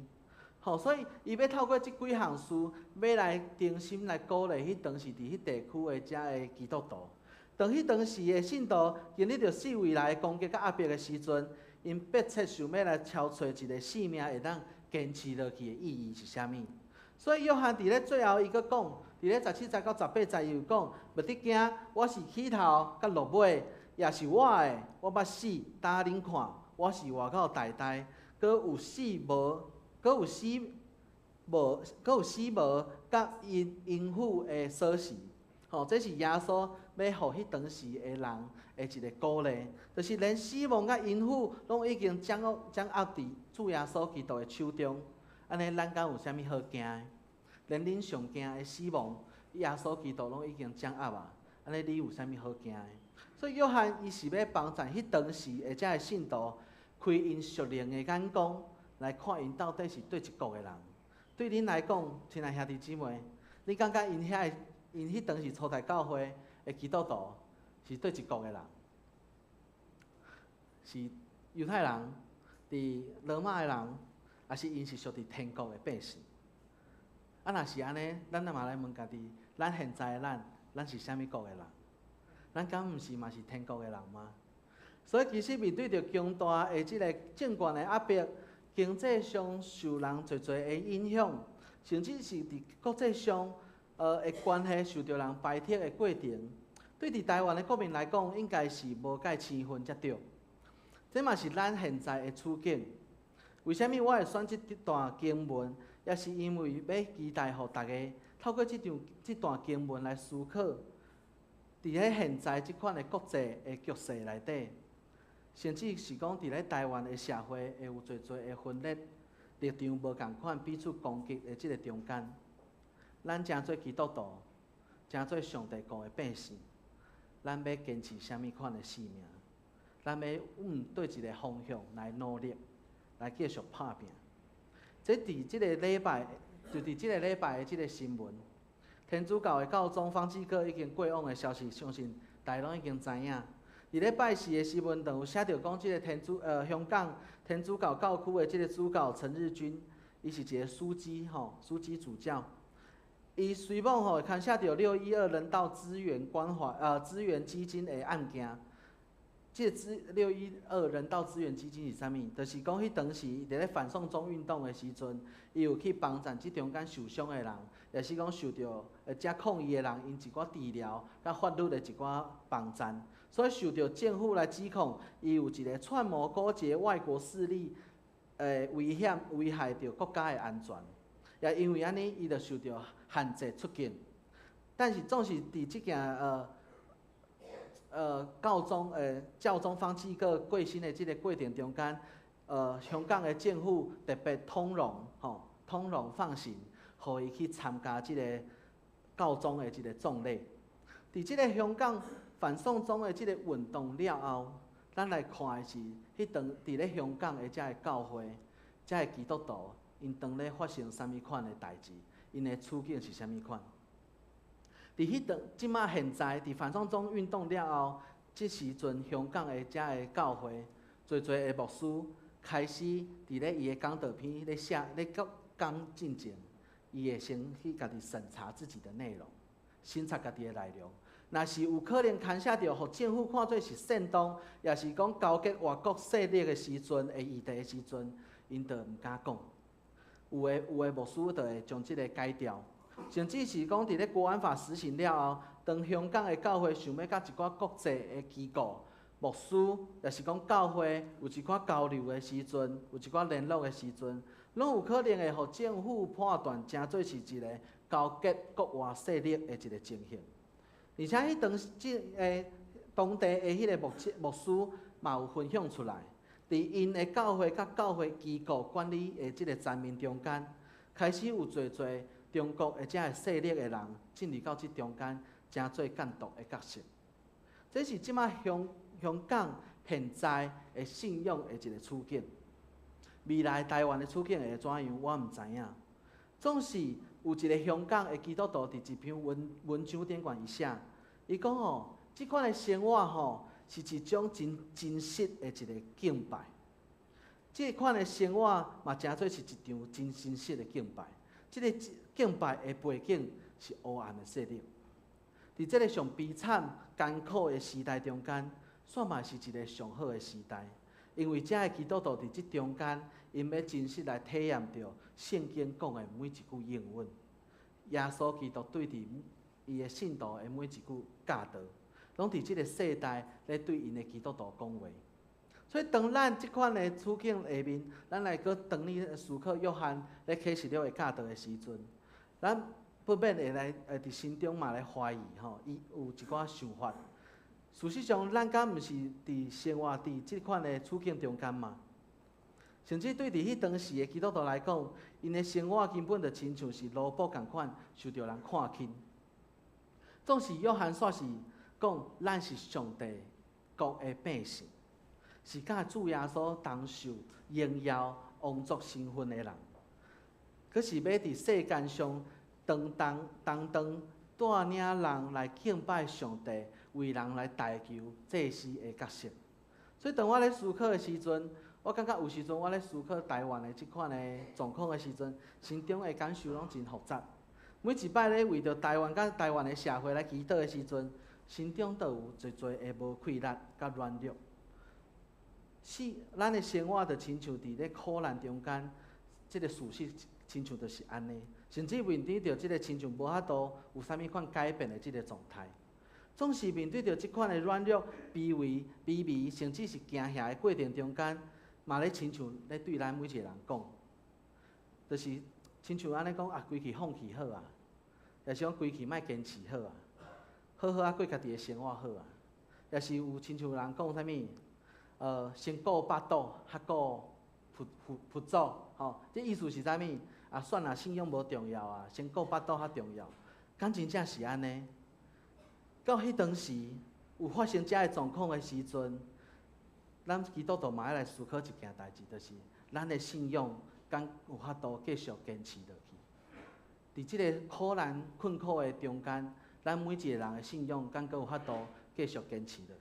所以伊要透过即几项事，要来定心来鼓励迄当时伫迄地区的遮的基督徒。当时的信徒经历着四围来的攻击甲压迫的时阵，因迫切想要来找找一个性命会当坚持落去的意义是啥物？所以约翰伫咧最后伊佫讲，伫咧17节到18节伊有讲，无得惊，我是起头甲落尾，也是我的，我捌死，打恁看，我是活到代代，佫有死无，甲因父的锁匙。这是耶稣要互迄当时的人的一个鼓励，就是连死亡甲因父拢已经掌握伫主耶稣基督的手中。安尼，咱敢有啥物好惊的？连恁上惊的死亡，耶稣基督拢已经掌握啊！安尼，你有啥物好惊的？所以约翰伊是要帮助迄当时的遮的信徒，开因属灵的眼光，来看因到底是对一国的人。对恁来讲，亲爱兄弟姊妹，你感觉因迄当时初代教会的基督徒是对一国的人，是犹太人，伫罗马的人，还是因是属伫天国的百姓？若是安尼，咱嘛来问家己，咱现在的咱是啥物国的人？咱敢毋是嘛是天国的人吗？所以其实面对着强大的即个政权的压迫，经济上受人侪的影响，甚至是伫国际上的关系受到人排斥的过程，对伫台湾的国民来讲，应该是无介生分才对。这嘛是咱现在的处境。为虾米我会选这段经文？也是因为要期待互大家透过这段经文来思考，伫咧现在即款的国际的局势内底，甚至是讲伫咧台湾的社会会有侪的分裂、立场无共款、彼此攻击的即个中间。咱诚做基督徒，诚做上帝国的百姓，咱要坚持啥物款的使命？咱要对一个方向来努力，来继续拍拼。这伫即个礼拜，就伫即个礼拜的即个新闻，天主教的教宗方济各已经过往的消息，相信大家拢已经知影。伫咧拜四的新闻上有写着讲，即个香港天主教教区的即个主教陈日君，伊是一个枢机主教。伊随网牵涉到612人道资源基金的案件。即个612人道资源基金是啥物？就是讲，迄当时伫咧反送中运动的时阵，伊有去帮助即中间受伤的人，也是讲受到遮抗议的人，因一寡治疗甲法律的一寡帮助，所以受到政府来指控，伊有一个串谋勾结外国势力，危害到国家的安全，也因为安尼，伊就受到限制出境。但是总是伫即件教宗方济各过身的即个过程中间，香港的政府特别通融放行，互伊去参加即个教宗的即个葬礼。伫即个香港反送中的即个运动了后，咱来看的是迄伫咧香港的遮个教会、遮个基督徒，因当咧发生啥物款的代志，因的处境是啥物款？即马现在伫反送中运动了后，即时阵香港的遮个教会，侪的牧师开始伫咧伊的讲道片咧讲进前，伊会先去家己审查自己的内容，审查家己的内容。若是有可能牵涉到，互政府看做是煽动，也是讲勾结外国势力的时阵的议题的时阵，因就毋敢讲。有的牧师就会将即个改掉。甚至是讲，伫咧国安法实行了后，当香港的教会想要甲一寡国际的机构、牧师，也是讲教会有一寡交流的时阵，有一寡联络的时阵，拢有可能会互政府判断，诚做是一个勾结国外势力的一个情形。而且迄当地的迄个牧师嘛有分享出来，伫因的教会甲教会机构管理的即个层面中间，开始有侪中国或者势力的人进入到即中间，诚做监督的角色。这是即马香港现在的信仰的一个处境。未来台湾的处境会怎样，我毋知影。总是有一个香港的基督徒伫一篇文章顶悬伊写，伊讲吼，即款的生活吼是一种真实的一个敬拜。即款的生活嘛，诚做是一场真真实的敬拜。即个敬拜的背景是黑暗的势力。伫即个上悲惨、艰苦的时代中间，煞嘛是一个上好的时代。因为遮的基督徒伫即中间，因要真实来体验到圣经讲的每一句应允，耶稣基督对伫伊的信徒的每一句教导，拢伫即个世代咧对因的基督徒讲话。所以，当咱即款的处境下面，咱来搁当你思考约翰咧启示了的教导的时阵，咱不免会来伫心中嘛来怀疑吼，伊有一寡想法。事实上，咱敢毋是伫生活伫即款的处境中间嘛？甚至对伫迄当时的基督徒来讲，因的生活根本就亲像是萝卜共款，受到人看轻。总是约翰煞是讲，咱是上帝国的百姓。是甲主耶稣同受荣耀王族身份的人，可是要伫世间上当带领人来敬拜上帝，为人来代求祭司的角色。所以，当我咧思考的时阵，我感觉有时阵我咧思考台湾的即款的状况的时阵，心中的感受拢真复杂。每一摆咧为着台湾甲台湾的社会来祈祷的时阵，心中都有侪的无气力甲软弱。咱的生活就亲像伫咧苦难中间，即个事实亲像就是安尼，甚至面对着即个亲像无法度有啥物款改变的即个状态，总是面对着即款的软弱、卑微，甚至是惊吓的过程中间，嘛咧亲像咧对咱每一个人讲，就是亲像安尼讲啊，规气放弃好啊，也是讲规气莫坚持好啊，好啊过家己的生活好啊，也是有亲像人讲啥物？先顾巴肚，较顾佛祖，吼，这意思是啥物？啊，算啊，信仰无重要啊，先顾巴肚较重要。敢真正是安尼？到迄当时有发生遮个状况的时阵，咱基督徒嘛要来思考一件代志，就是咱的信仰敢有法度继续坚持落去？伫即个苦难困苦的中间，咱每一个人的信仰敢阁有法度继续坚持落去？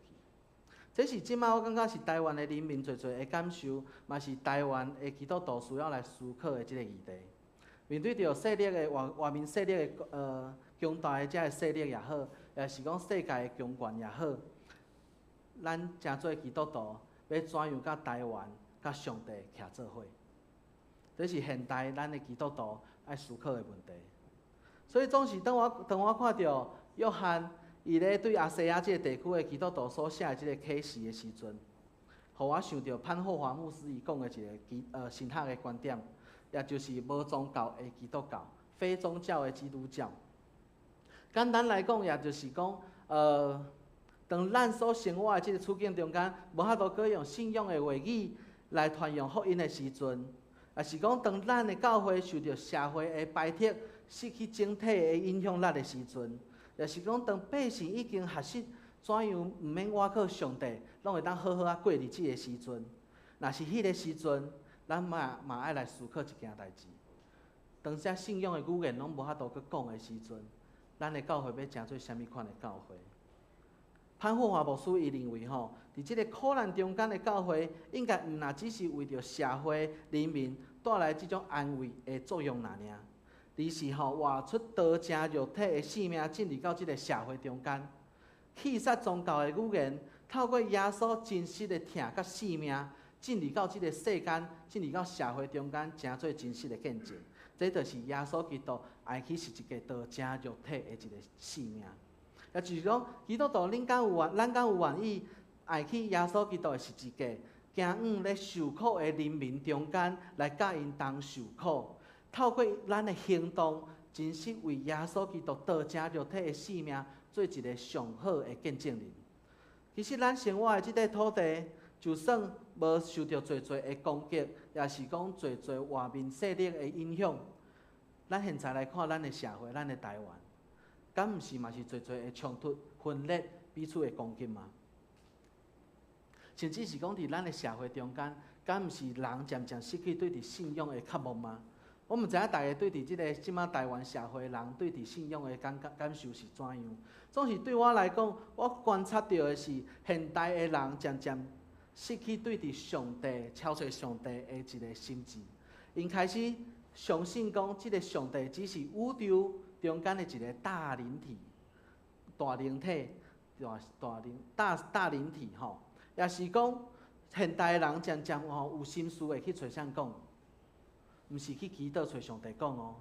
这是即摆我感觉是台湾的人民侪的感受，嘛是台湾的基督徒需要来思考的即个议题。面对着势力的外面势力的强大的遮个势力也好，也是讲世界的强权也好，咱诚做基督徒要怎样甲台湾、甲上帝徛做伙？这是现代咱的基督徒爱思考的问题。所以总是当我看到约翰。伊咧对亚细亚即个地区的基督徒所写的即个启示的时阵，互我想到潘霍华牧师伊讲的一个神学的观点，也就是无宗教的基督教、非宗教的基督教。简单来讲，也就是讲，当咱所生活的即个处境中间，无法度可用信仰的话语来传扬福音的时阵，也是讲当咱的教会受到社会的排斥、失去整体的影响力的时阵。也是讲，当百姓已经学习怎样毋免倚靠上帝，拢会当好好过日子的时阵，若是迄个时阵，咱嘛爱来思考一件代志。当遮信仰的语言拢无法度去讲的时阵，咱的教会要成做啥物款的教会？潘霍华牧师伊认为吼，伫即个苦难中间的教会，应该毋只是为着社会人民带来即种安慰的作用尔。而是活出道成肉体的性命，进入到即个社会中间，弃杀宗教的语言，透过耶稣真实的疼甲性命，进入到即个世间，进入到社会中间，成做真实的见证。这就是耶稣基督爱去是一个道成肉体的一个性命。也就是讲，基督徒咱敢有愿意爱去耶稣基督的十字架，行咧受苦的人民中间，来甲因同受苦。透过咱的行动，真实为耶稣基督道成肉体的性命，做一个上好的见证人。其实咱生活的即块土地，就算无受到侪的攻击，也是讲侪外面势力的影响，咱现在来看咱的社会，咱的台湾，敢毋是嘛是侪的冲突、分裂、彼此的攻击吗？甚至是讲伫咱的社会中间，敢毋是人渐渐失去对伫信仰的渴望吗？我毋知影大家对伫即个即马台湾社会人对伫信仰的感受是怎样？总是对我来讲，我观察到的是现代的人渐渐失去对伫上帝、超出上帝的一个心智，因开始相信讲，即个上帝只是宇宙中间的一个大灵体、大灵体、大灵体吼，也是讲现代人渐渐有心思的去找啥讲，毋是去祈祷找上帝讲哦，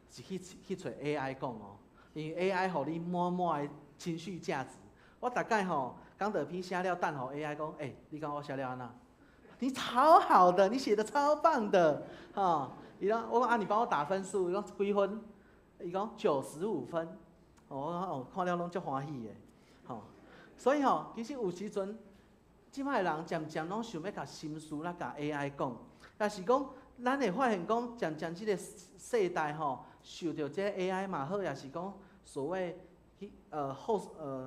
是去找 AI 讲哦，因为 AI 互你满满的情绪价值。我大概讲到篇写了，等互 AI 讲，你讲我写了安那？你超好的，你写的超棒的，伊讲我讲你帮我打分数，伊讲几分？伊讲95分，我看了拢足欢喜的，所以其实有时阵，即摆人渐渐拢想要甲心思来甲 AI 讲，但是讲咱会发现讲，渐渐即个世代受到即个 AI 嘛好，也是讲所谓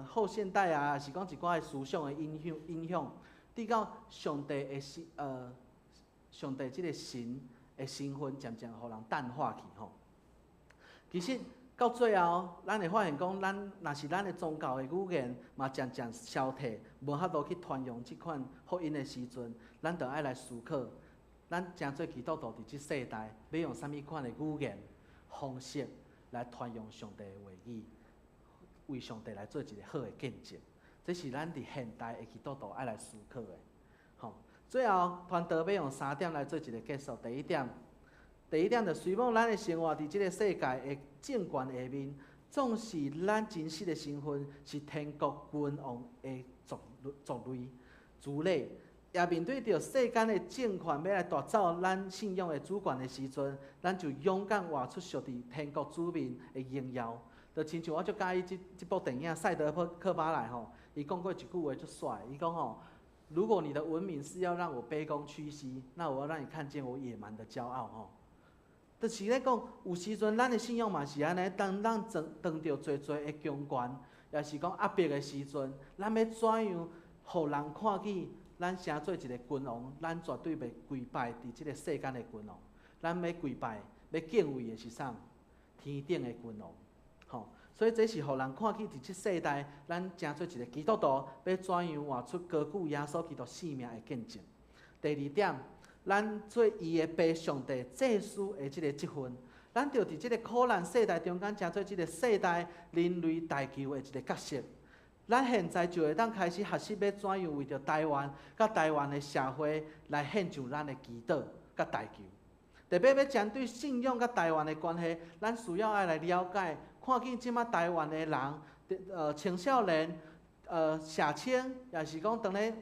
后现代啊，也是讲一寡思想的影响，对到上帝的上帝即个神的身份渐渐互人淡化去其实到最后，咱会发现讲，若是咱的宗教的语言嘛渐渐消退，无法度去传扬即款福音的时阵，咱就爱来思考，咱真做基督徒伫即世代要用啥物款的语言方式来传扬上帝的话语，为上帝来做一个好的见证。这是咱伫现代的基督徒爱来思考的。最后传道要用3点来做一个结束。第一点就随望咱的生活伫即个世界的政权下面，总是咱真实的身份是天国君王的族类，也面对着世间的政权要来夺走咱信仰的主权的时阵，咱就勇敢活出属于天国子民的荣耀。就亲像我足介意即部电影《赛德克巴莱》伊讲过一句话足帅，伊讲如果你的文明是要让我卑躬屈膝，那我要让你看见我野蛮的骄傲就是咧讲，有时阵咱的信仰嘛是安尼，当咱当着侪的强权，也是讲压迫的时阵，咱要怎样，互人看见咱成做一个君王，咱绝对袂跪拜伫即个世间的君王，咱要跪拜、要敬畏的是啥？天顶的君王。所以这是互人看见伫即世代，咱成做一个基督徒，要怎样活出高举耶稣基督性命的见证。第二点。咱做伊的爸上帝祭司的即个职分，咱着伫即个苦难世代中间，成做即个世代人类大求的一个角色。咱现在就会当开始学习要怎样为着台湾、甲台湾的社会来献上咱的祈祷甲大求。特别要针对信仰甲台湾的关系，咱需要爱来了解，看见即马台湾的人，青少年、社青，也是讲当咧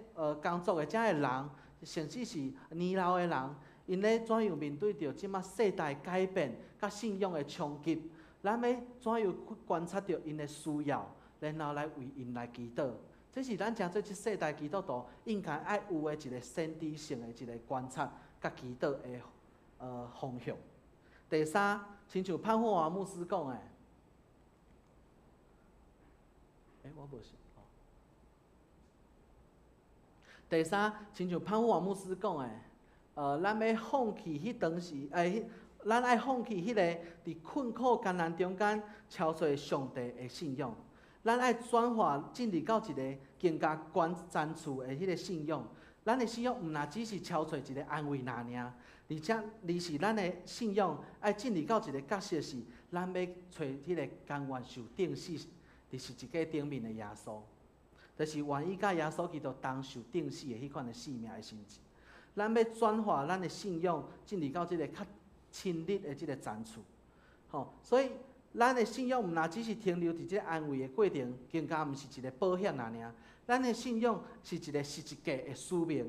工作的遮个人。甚至是年老的人，因咧怎样面对着即马世代改变、甲信仰的冲击，咱要怎样去观察着因的需要，然后来为因来祈祷。这是咱真做即世代基督徒应该爱有的一个先知性的一个观察甲祈祷的方向。第三，亲像潘霍华牧师讲的，我无想。第三，亲像潘霍华牧师讲的，咱要放弃迄当时，咱爱放弃迄个伫困苦艰难中间超出上帝的信仰，咱爱转化进入到一个更加关赞处的迄个信仰。咱的信仰毋若只是超出一个安慰那尔，而是咱的信仰爱进入到一个角色是，咱要找迄个甘愿受定死，就是一个顶面的耶稣。就是愿意甲耶稣基督同受定死的迄款的性命的心志，咱要转化咱的信仰进入到即个较亲密的即个层次，所以咱的信仰毋若只是停留伫即个安慰的过程，更加毋是一个保险那尔。咱的信仰是一个十字架的使命，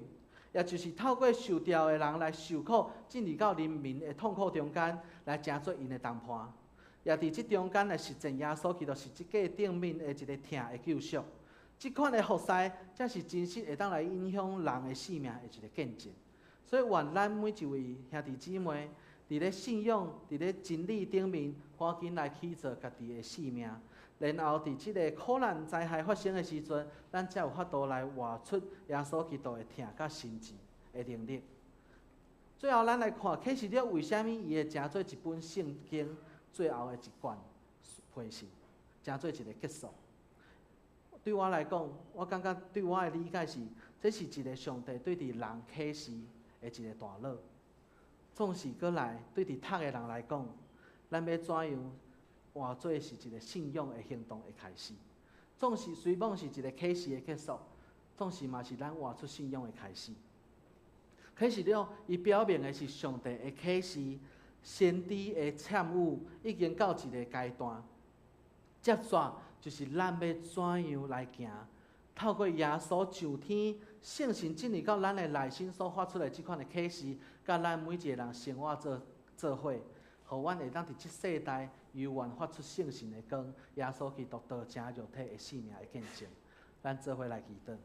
也就是透过受调的人来受苦，进入到人民的痛苦中间，来成做因的同伴，也伫即中间来实践耶稣基督十字架顶面的一个疼的救赎。即款的服侍，才是真实会当来影响人的性命的一个见证。所以，愿咱每一位兄弟姊妹，伫咧信仰、伫咧真理顶面，赶紧来起做家己的性命，然后伫即个苦难灾害发生的时阵，咱才有法度来活出耶稣基督的疼甲神智的能力。最后咱来看启示录为虾米伊会成做一本圣经最后的一卷批示，成做一个结束。对我来讲，我感觉对我的理解是，这是一个上帝对伫人启示的一个段落。总是过来对伫读的人来讲，咱要怎样换做是一个信仰的行动的开始。总是虽讲是一个启示的结束，总是嘛是咱换出信仰的开始。启示录伊表明的是上帝的启示，先知的参悟已经到一个阶段，接续就是咱要怎样来行，透过耶稣上天圣神进入到咱的内心所发出的即款的启示，甲咱每一个人生活做伙，互阮会当伫即世代由愿发出圣神的光，耶稣基督道成肉体的生命的见证。咱做伙来祈祷。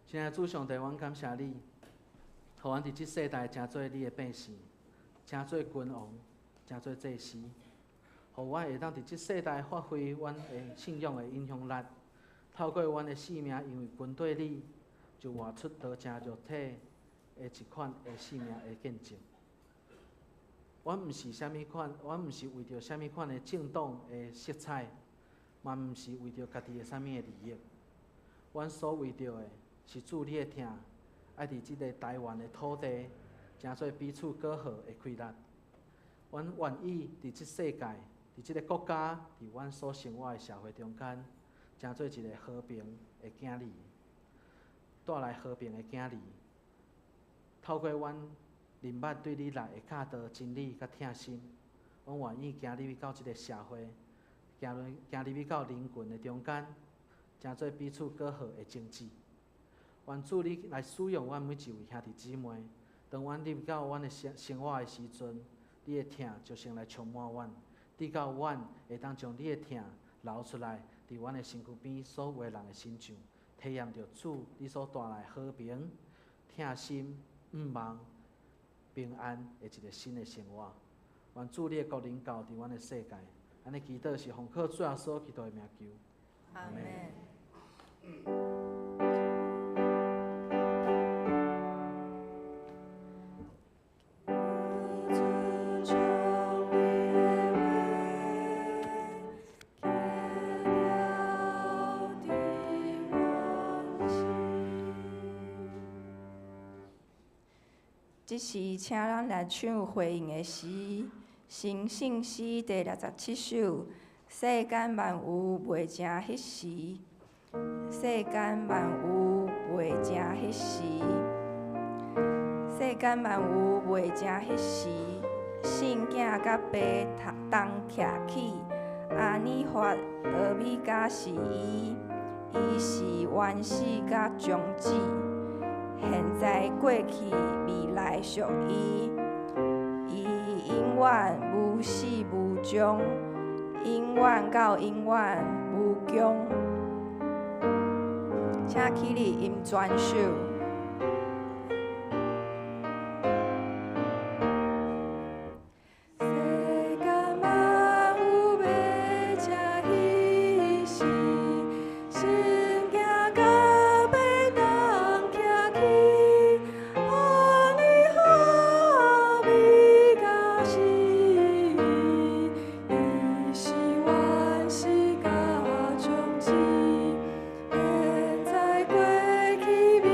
亲爱的主上帝，阮感谢你，互阮伫即世代成做你的百姓，成做君王，成做祭司，互阮会当伫即世代发挥阮的信仰的影响力，透过阮的性命，因为跟对你，就活出道成肉体的一款的生命的见证。阮毋是虾米款，阮毋是为着虾米款的政党的色彩，嘛毋是为着家己的啥物的利益，阮所为着的。是主你的疼，爱伫即个台湾的土地，诚做彼此过好的快乐。阮愿意伫即世界，伫即个国家，伫阮所生活的社会中间，诚做一个和平的囝儿，带来和平的囝儿。透过阮人捌对你来的教导、真理甲疼心，阮愿意行入去到即个社会，行入去到人群的中间，诚做彼此过好的政治。愿主你来使用阮每一位兄弟姊妹，当阮入到阮的生活的时阵，你的疼就先来充满阮，直到阮会当将你的疼流出来，伫阮的身躯边所有人的身上，体验着主你所带来和平、疼心、望、平安的一个新的生活。愿主你的国临到伫阮的世界，安尼祈祷是奉靠主耶稣基督的名求。阿门。即时，请咱来唱回应的诗，新圣诗第67首。世间万有未成迄时，世间万有未成迄时，世间万有未成迄时，圣囝甲爸同徛起，阿尼法俄米甲是伊，伊是原始甲终止。现在、过去、未来属伊，伊永远无始无终，永远到永远无穷。请起立吟全首。现在、过去、未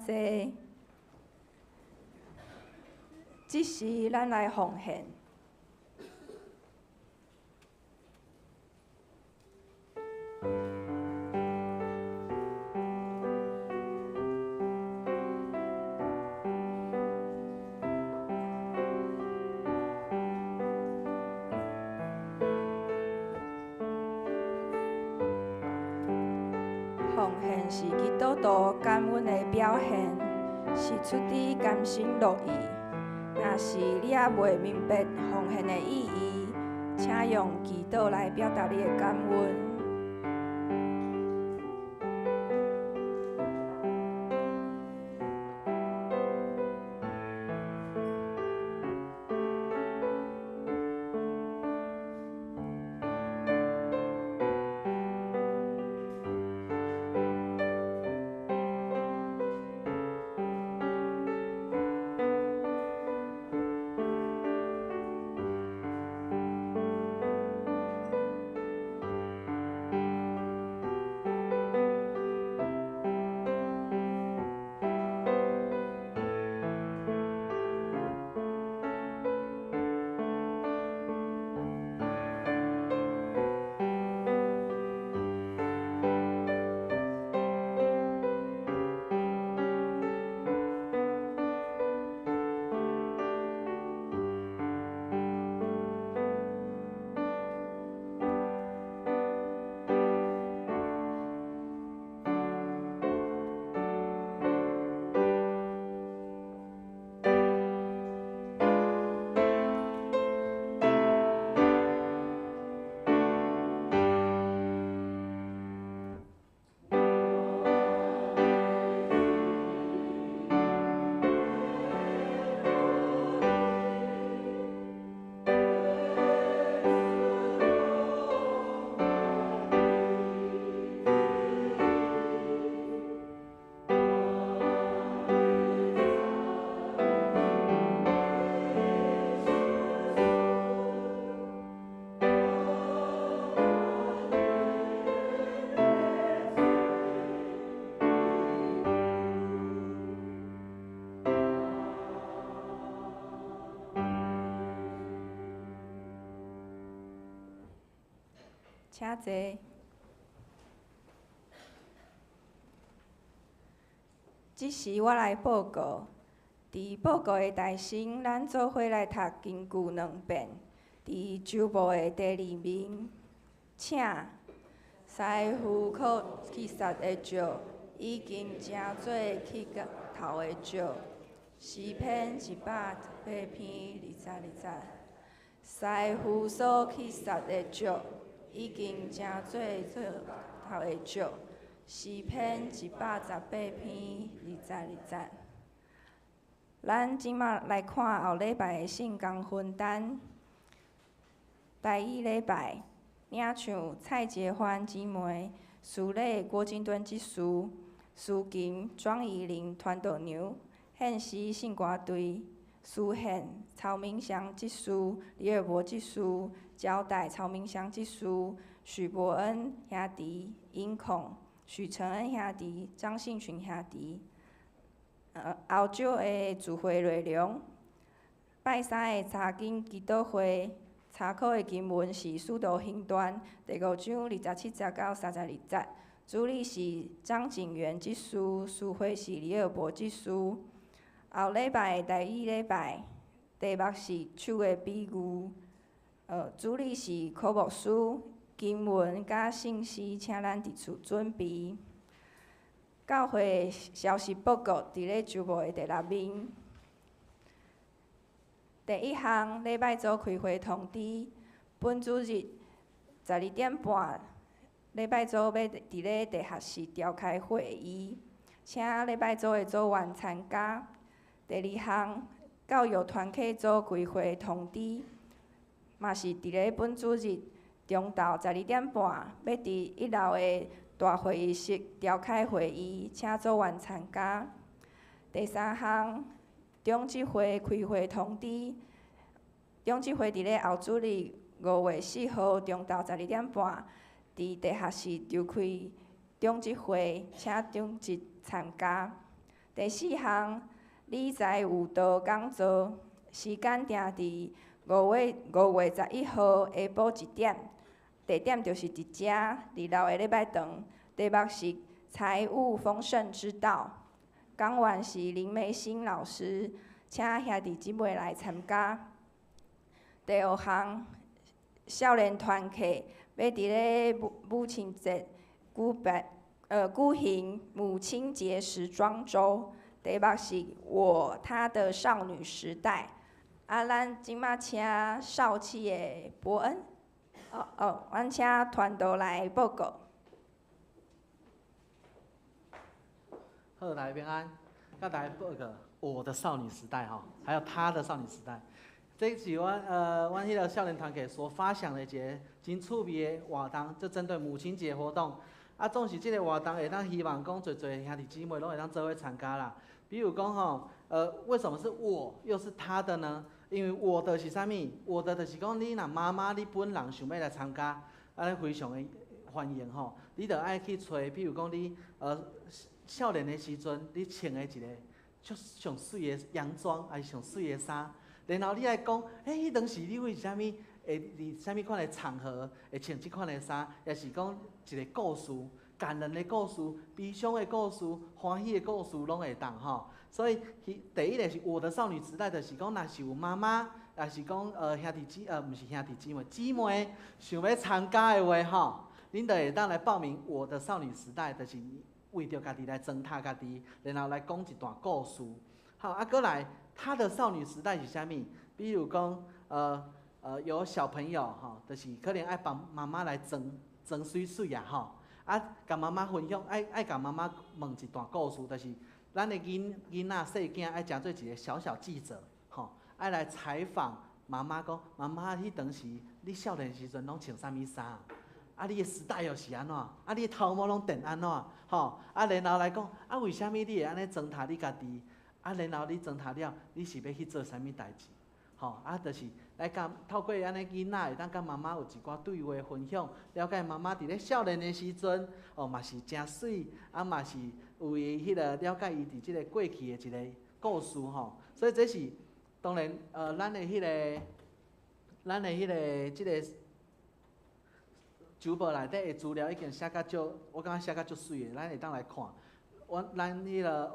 谢。即时咱来奉献。奉献是基督徒感恩的表现，是出于甘心乐意。若是你也未明白奉献的意义，请用祈祷来表达你的感恩。请坐。即时我来报告，伫报告的台先，咱做伙来读经句2遍。伫周报的第2面，请师傅可去杀的石，已经真多去头的石。诗篇118篇20。师傅所去杀的石，已经真多做头的石。诗篇118篇20。咱即马来看后礼拜的圣工分担。第一礼拜，领唱蔡洁欢姊妹、苏磊郭金敦技师、苏琴庄怡玲团导娘、献诗圣歌队、苏宪曹明祥技师、李尔博技师、交代曹明祥技师、许伯恩兄弟、尹孔、许承恩兄弟、张信群兄弟。后少的聚会内容，拜三的查经祈祷会。查考的经文是《使徒行传》第5章27节到32节，主理是张景元技师，司会是李尔博技师。后礼拜第一礼拜，题目是手的比喻，主理是科牧师，经文甲信息，请咱伫厝准备。教会消息报告伫咧周报的第6面。第1项，礼拜组开会通知，本主日12点半，礼拜组要伫咧地下室召开会议，请礼拜组的组员参加。第2项，教育团契组开会通知，嘛是伫咧本主日中昼12点半，要伫1楼的大会议室召开会议，请组员参加。第3项，中执会开会通知，中执会伫咧后主日5月4号中昼12点半，伫地下室召开中执会，请中执参加。第4项，理财有道讲座，时间定伫5月11号下晡1点，地点就是伫遮，2楼的礼拜堂，题目是财务丰盛之道。讲员是林美心老师，请兄弟姊妹来参加。第5项，少年团契要伫咧母亲节举行母亲节时装周，题目是他的少女时代。咱即马请少气的伯恩，阮请团队来报告。好，大家平安，甲大家报告我的少女时代还有她的少女时代。这是阮迄个少年团体所发想的一个真趣味的活动，就针对母亲节活动。总是即个活动会当希望讲，侪兄弟姊妹拢会当做伙参加啦。比如讲为什么是我又是他的呢？因为我的是啥物？我的就是讲，你若妈妈你本人想要来参加，安尼非常的欢迎你着爱去找，比如讲你少年的时阵，你穿的一个上水的洋装，还是上水的衫，然后你来讲，迄当时你为啥物会伫啥物款的场合会穿即款的衫，也是讲一个故事，感人的故事、悲伤的故事、欢喜的故事拢会当所以第一个是我的少女时代，就是讲，若是有妈妈，也是讲兄弟毋是兄弟姊妹想要参加的话恁就会当来报名我的少女时代，就是为着家己来践踏家己，然后来讲一段故事。过来，他的少女时代是啥物？比如讲有小朋友就是可能爱帮妈妈来装水水甲妈妈分享，爱甲妈妈问一段故事，就是咱的囡仔细囝爱诚做一个小小记者，爱来采访妈妈，讲妈妈迄当时你少年时阵拢穿啥物衫？你的时代又是安怎？你的头毛拢电安怎？然后来讲，为虾米你会安尼装踏你家己？然后你装踏了，你是要去做啥物代志？就是来透过安尼囡仔会当甲妈妈有一寡对话分享，了解妈妈伫咧少年的时阵，嘛是诚水，嘛是有伊迄个了解伊伫即个过去的一个故事所以这是当然咱的迄个即个周报内底的资料已经写甲足，我感觉写甲足水的，咱会当来看。阮迄个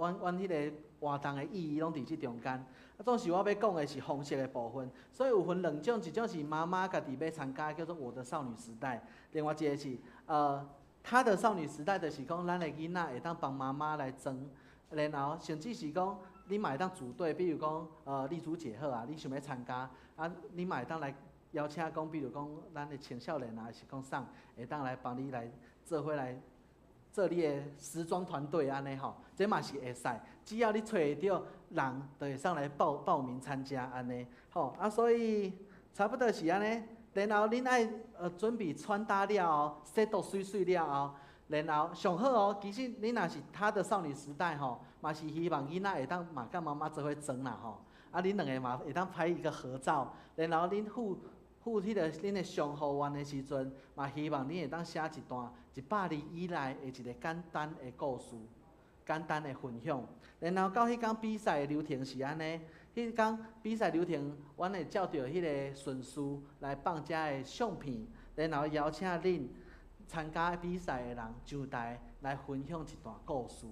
活动的意义拢伫即中间。总是我要讲的是方式的部分，所以有分2种，一种是妈妈家己要参加，叫做我的少女时代；另外一个是她的少女时代，就是讲咱的囡仔会当帮妈妈来装，然后甚至是讲你嘛会当组队，比如讲丽珠姐好你想要参加你嘛会当来邀请讲，比如讲咱的青少年还是讲啥，会当来帮你来做伙来做你的时装团队安尼这嘛是会使，只要你找得到人，就会上来报名参加安尼所以差不多是安尼。然后恁爱准备穿搭了洗到水水了后，然后上好其实恁若是他的少女时代嘛是希望囡仔会当嘛甲妈妈做伙装啦恁两个嘛会当拍一个合照，然后恁附迄个恁的上学员的时阵，嘛希望恁会当写一段100字以内的一个简单的故事，简单的分享。然后到迄天比赛的流程是安尼，迄天比赛流程，阮会照着迄个顺序来放遮的相片，然后邀请恁参加比赛的人上台来分享一段故事，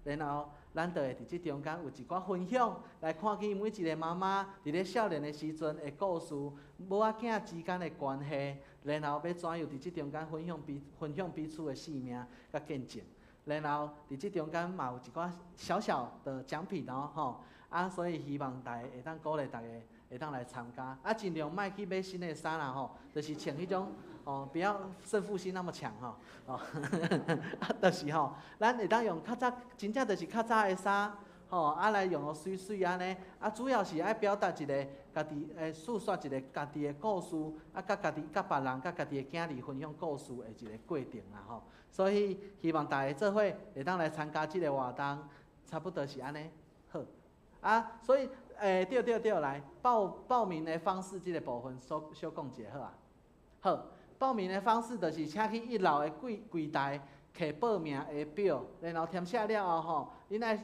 然后咱就会伫即中间有一寡分享，来看见每一个妈妈伫咧少年的时阵的故事，母仔囝之间的关系，然后要怎样伫即中间分享彼此的性命甲见证，然后伫即中间嘛有一寡小小的奖品所以希望大家会当鼓励大家会当来参加，尽量莫去买新的衫啦就是穿迄种不要胜负心那么强就是咱会当用较早，真正就是较早的衫来用水水安尼，主要是爱表达一个家己诉说一个家己的故事，甲家己甲别人甲家己的囝儿分享故事的一个过程啦所以希望大家做伙会当来参加即个活动，差不多是安尼好所以对，来报名的方式即个部分小讲一下好报名的方式就是请去1楼的柜台摕报名的表，然后填写了后恁爱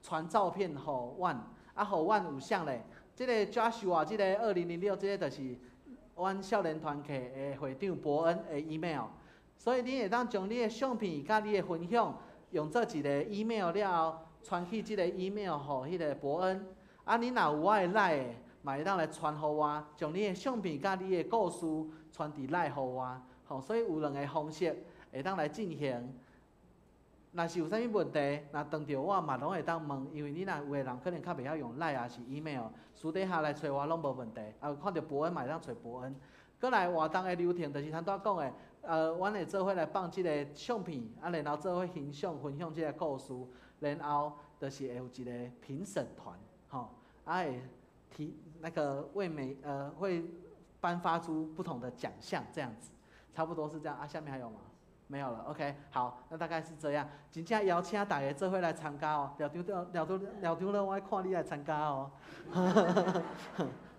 传照片给阮，啊，给阮有啥咧？即个 Joshua， 即个2006，即个就是阮少年团契的会长伯恩的 email。所以你会当将你的相片甲你的分享，用做一个 email 了后，传去即个 email 给迄个伯恩。啊，你若有我的 line 的，嘛会当来传互我，将你的相片甲你的故事传伫 line 互我。吼，所以有2个方式会当来进行。若是有啥物问题，若当着我嘛拢会当问，因为你若有的人可能较袂晓用 line 也是 email， 私底下来找我拢无问题。啊，看到伯恩嘛会当找伯恩。过来活动的流程就是拄仔讲的，阮会做伙来放即个相片，啊，然后做伙分享即个故事，然后就是会有一个评审团，吼，啊会那个会颁发出不同的奖项，这样子，差不多是这样。啊，下面还有吗？没有了 ，OK， 好，那大概是这样。真正邀请大家做伙来参加哦，廖长乐，我爱看你来参加哦，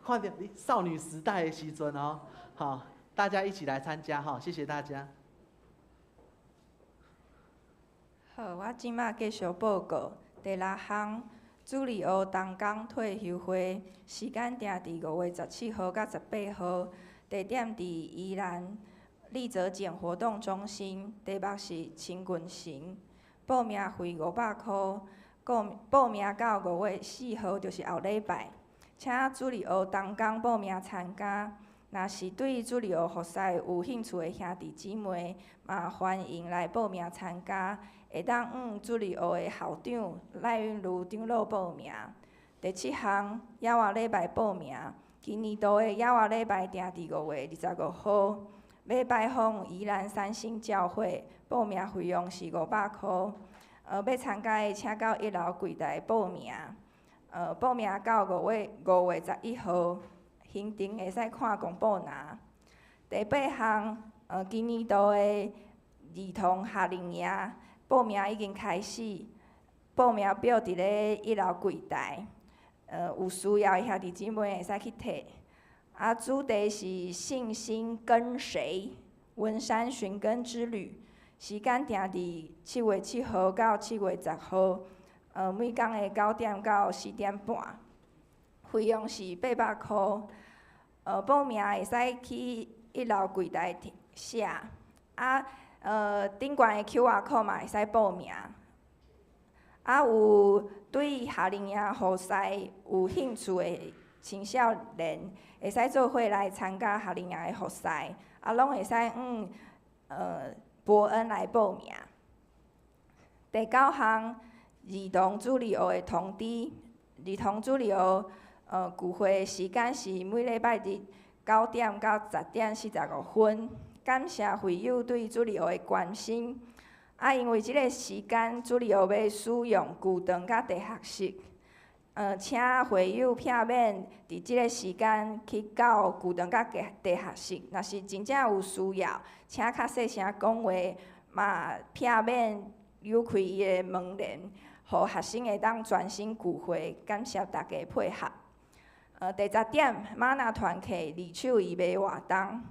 看到你少女时代的时阵哦，好，大家一起来参加哈，谢谢大家。好，我即马继续报告第6项，朱利欧东港退休会，时间定伫5月17号到18号，地点伫宜兰立泽简活动中心，题目是清群城，报名费500块，报名到5月4号，就是后礼拜，请朱利欧东港报名参加。若是对朱利欧服饰有兴趣的兄弟姊妹，嘛欢迎来报名参加。会当朱利欧的校长赖允如长老报名。第7项，野外礼拜报名，今年度的野外礼拜定伫5月25号。要拜访宜兰三星教会，报名费用是500块。要参加的请到1楼柜台报名。报名到5月11号，行程会使看公布栏。第8项，今年度的儿童夏令营报名已经开始，报名表伫咧1楼柜台。有需要的兄弟姊妹会使去摕。啊，主题是信心跟谁？文山寻根之旅，时间定伫7月7号到7月10号，每天的9点到4点半，费用是800块。报名会使去1楼柜台写，啊，顶悬的 QR code 嘛会使报名。啊，有对夏令营服饰有兴趣的青少年，会使做伙来参加夏令营的服饰，啊，拢会使伯恩来报名。第9项，儿童主日学的通知，儿童主日学聚会时间是每礼拜日9点到10点45分。感谢会友对主日学的关心。啊，因为即个时间主日学要使用旧堂甲地学室。请会友避免伫即个时间去到旧堂甲地学室。若是真正有需要，请较细声讲话，嘛避免扭开伊的门帘，互学生会当专心聚会。感谢大家配合。第10点，玛纳团契二手义卖活动。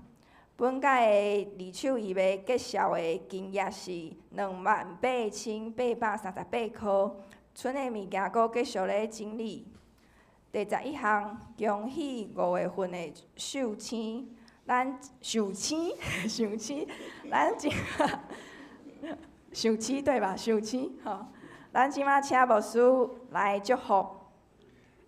本届的二手义卖结销的金额是28,838块。剩的物件阁继续咧整理。第11项，恭喜5月份的寿星，咱寿星，咱寿星对吧？寿星吼，咱即马请牧师来祝福。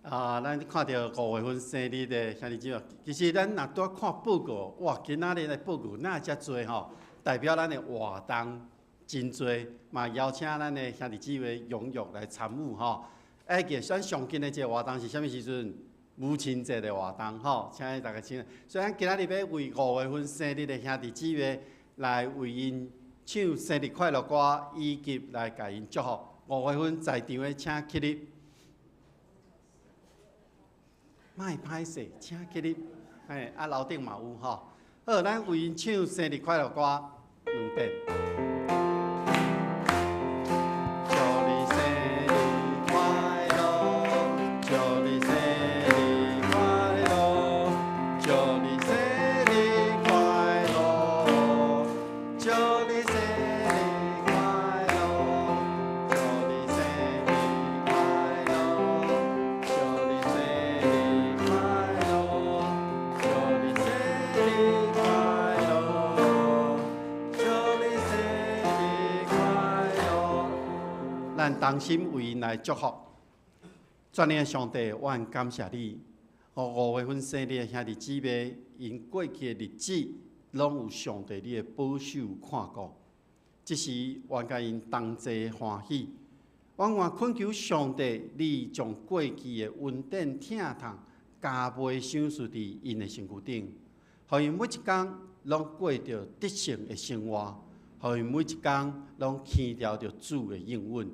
咱看到5月份生日的兄弟姊妹，其实咱若拄看报告，哇，今仔日的报告哪遮多吼，代表咱的活动。真多，嘛邀请咱的兄弟姊妹踊跃来参与吼。咱上近的一个活动是啥物时阵？母亲节的活动吼，请大家请。所以咱今仔日要为5月份生日的兄弟姊妹来为因唱生日快乐歌，以及来甲因祝福。5月份在场的请起立，莫歹势，请起立。楼顶嘛有吼。好，咱为因唱生日快乐歌2遍。同心为因来祝福。全能的上帝，我很感谢你，互5月份生日的兄弟姊妹，因过去的日子，拢有上帝你的保守看顾。这时，我甲因同齐欢喜。我愿恳求上帝，你将过去的恩典、疼痛加倍赏赐伫因的身躯顶，互因每一天拢过着得胜的生活，互因每一天拢牵着主的应允，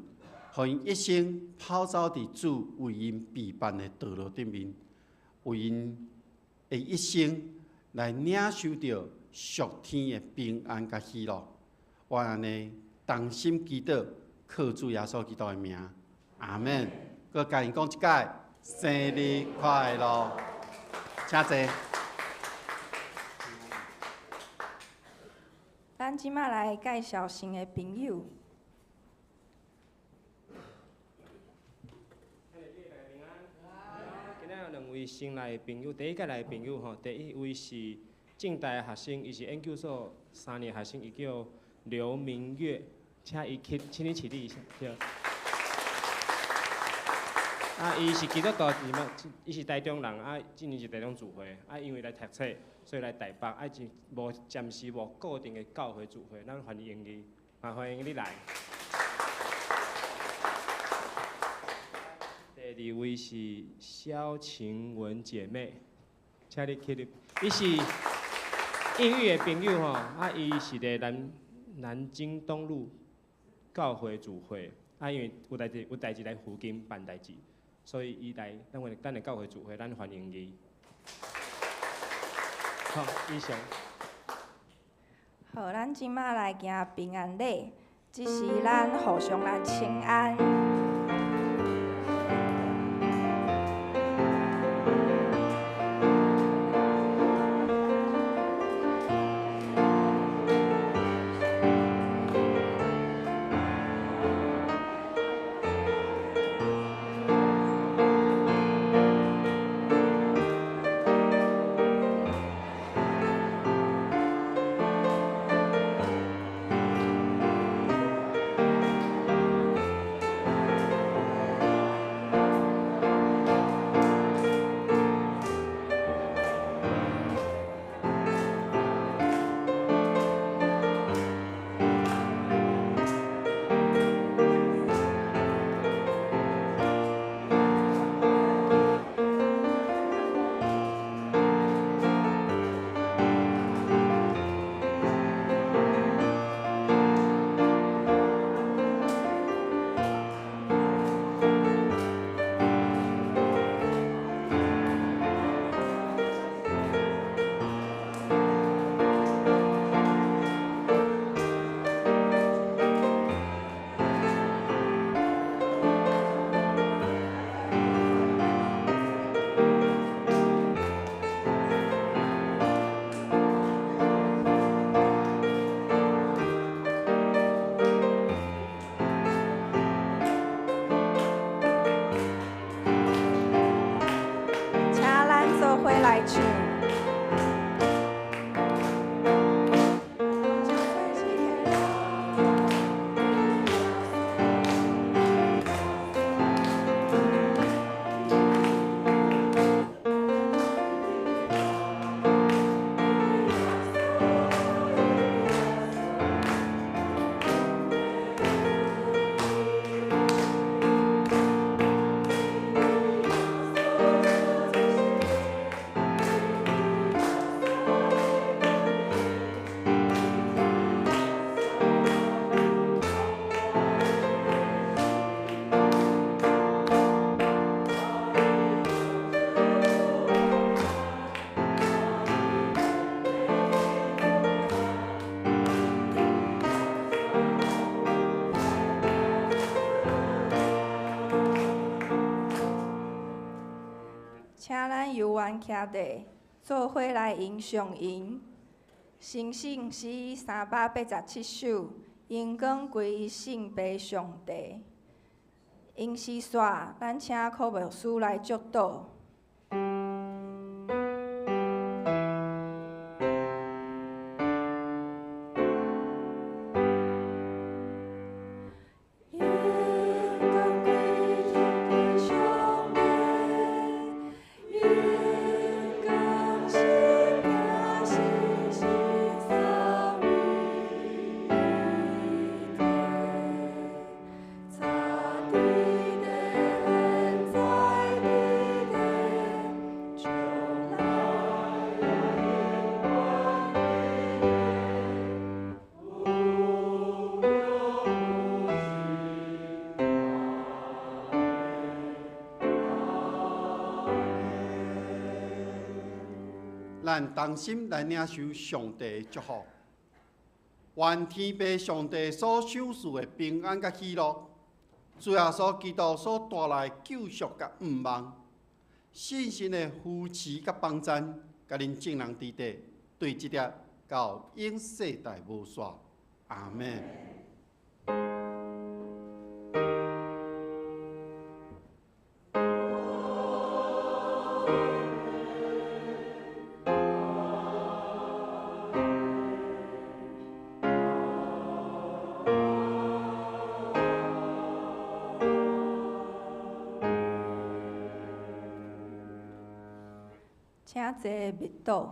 互因一生跑走伫主为因备办的道路顶面，为因的一生来领受着属天的平安甲喜乐。我安尼同心祈祷，靠主耶稣基督的名，阿门。佮甲因讲一届，生日快乐，请坐。咱即马来介绍新的朋友。今仔有2位新来的朋友，第一届来的朋友吼，第一位是正大的学生，伊是研究所3年学生，伊叫刘明月，请你起立一下。对。伊是基督徒，伊是台中人，今年是台中主会，因为来读册，所以来台北，暂时无固定的教会主会，咱欢迎伊，欢迎你来。第2位是萧晴雯姐妹，请你起立。伊是英语的朋友吼，伊是伫南京东路教会主会，因为有代志来附近办代志。所以伊来，咱的教会主会，咱欢迎伊。好，以上。好，咱即马来行平安礼，这是咱互相来请安。请咱游玩徛地，做伙来吟上吟。星星诗387首，荣光归圣父上帝。因诗煞，咱请科牧师来祝祷。咱同心来领受上帝的祝福。愿天父上帝所赏赐的平安甲喜乐，主耶稣基督所带来救赎甲盼望，信心的扶持甲帮赞，甲恁众人伫地，对即粒到永世代无煞。阿门。请坐密祷。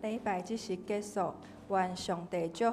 礼拜即时结束，愿上帝祝福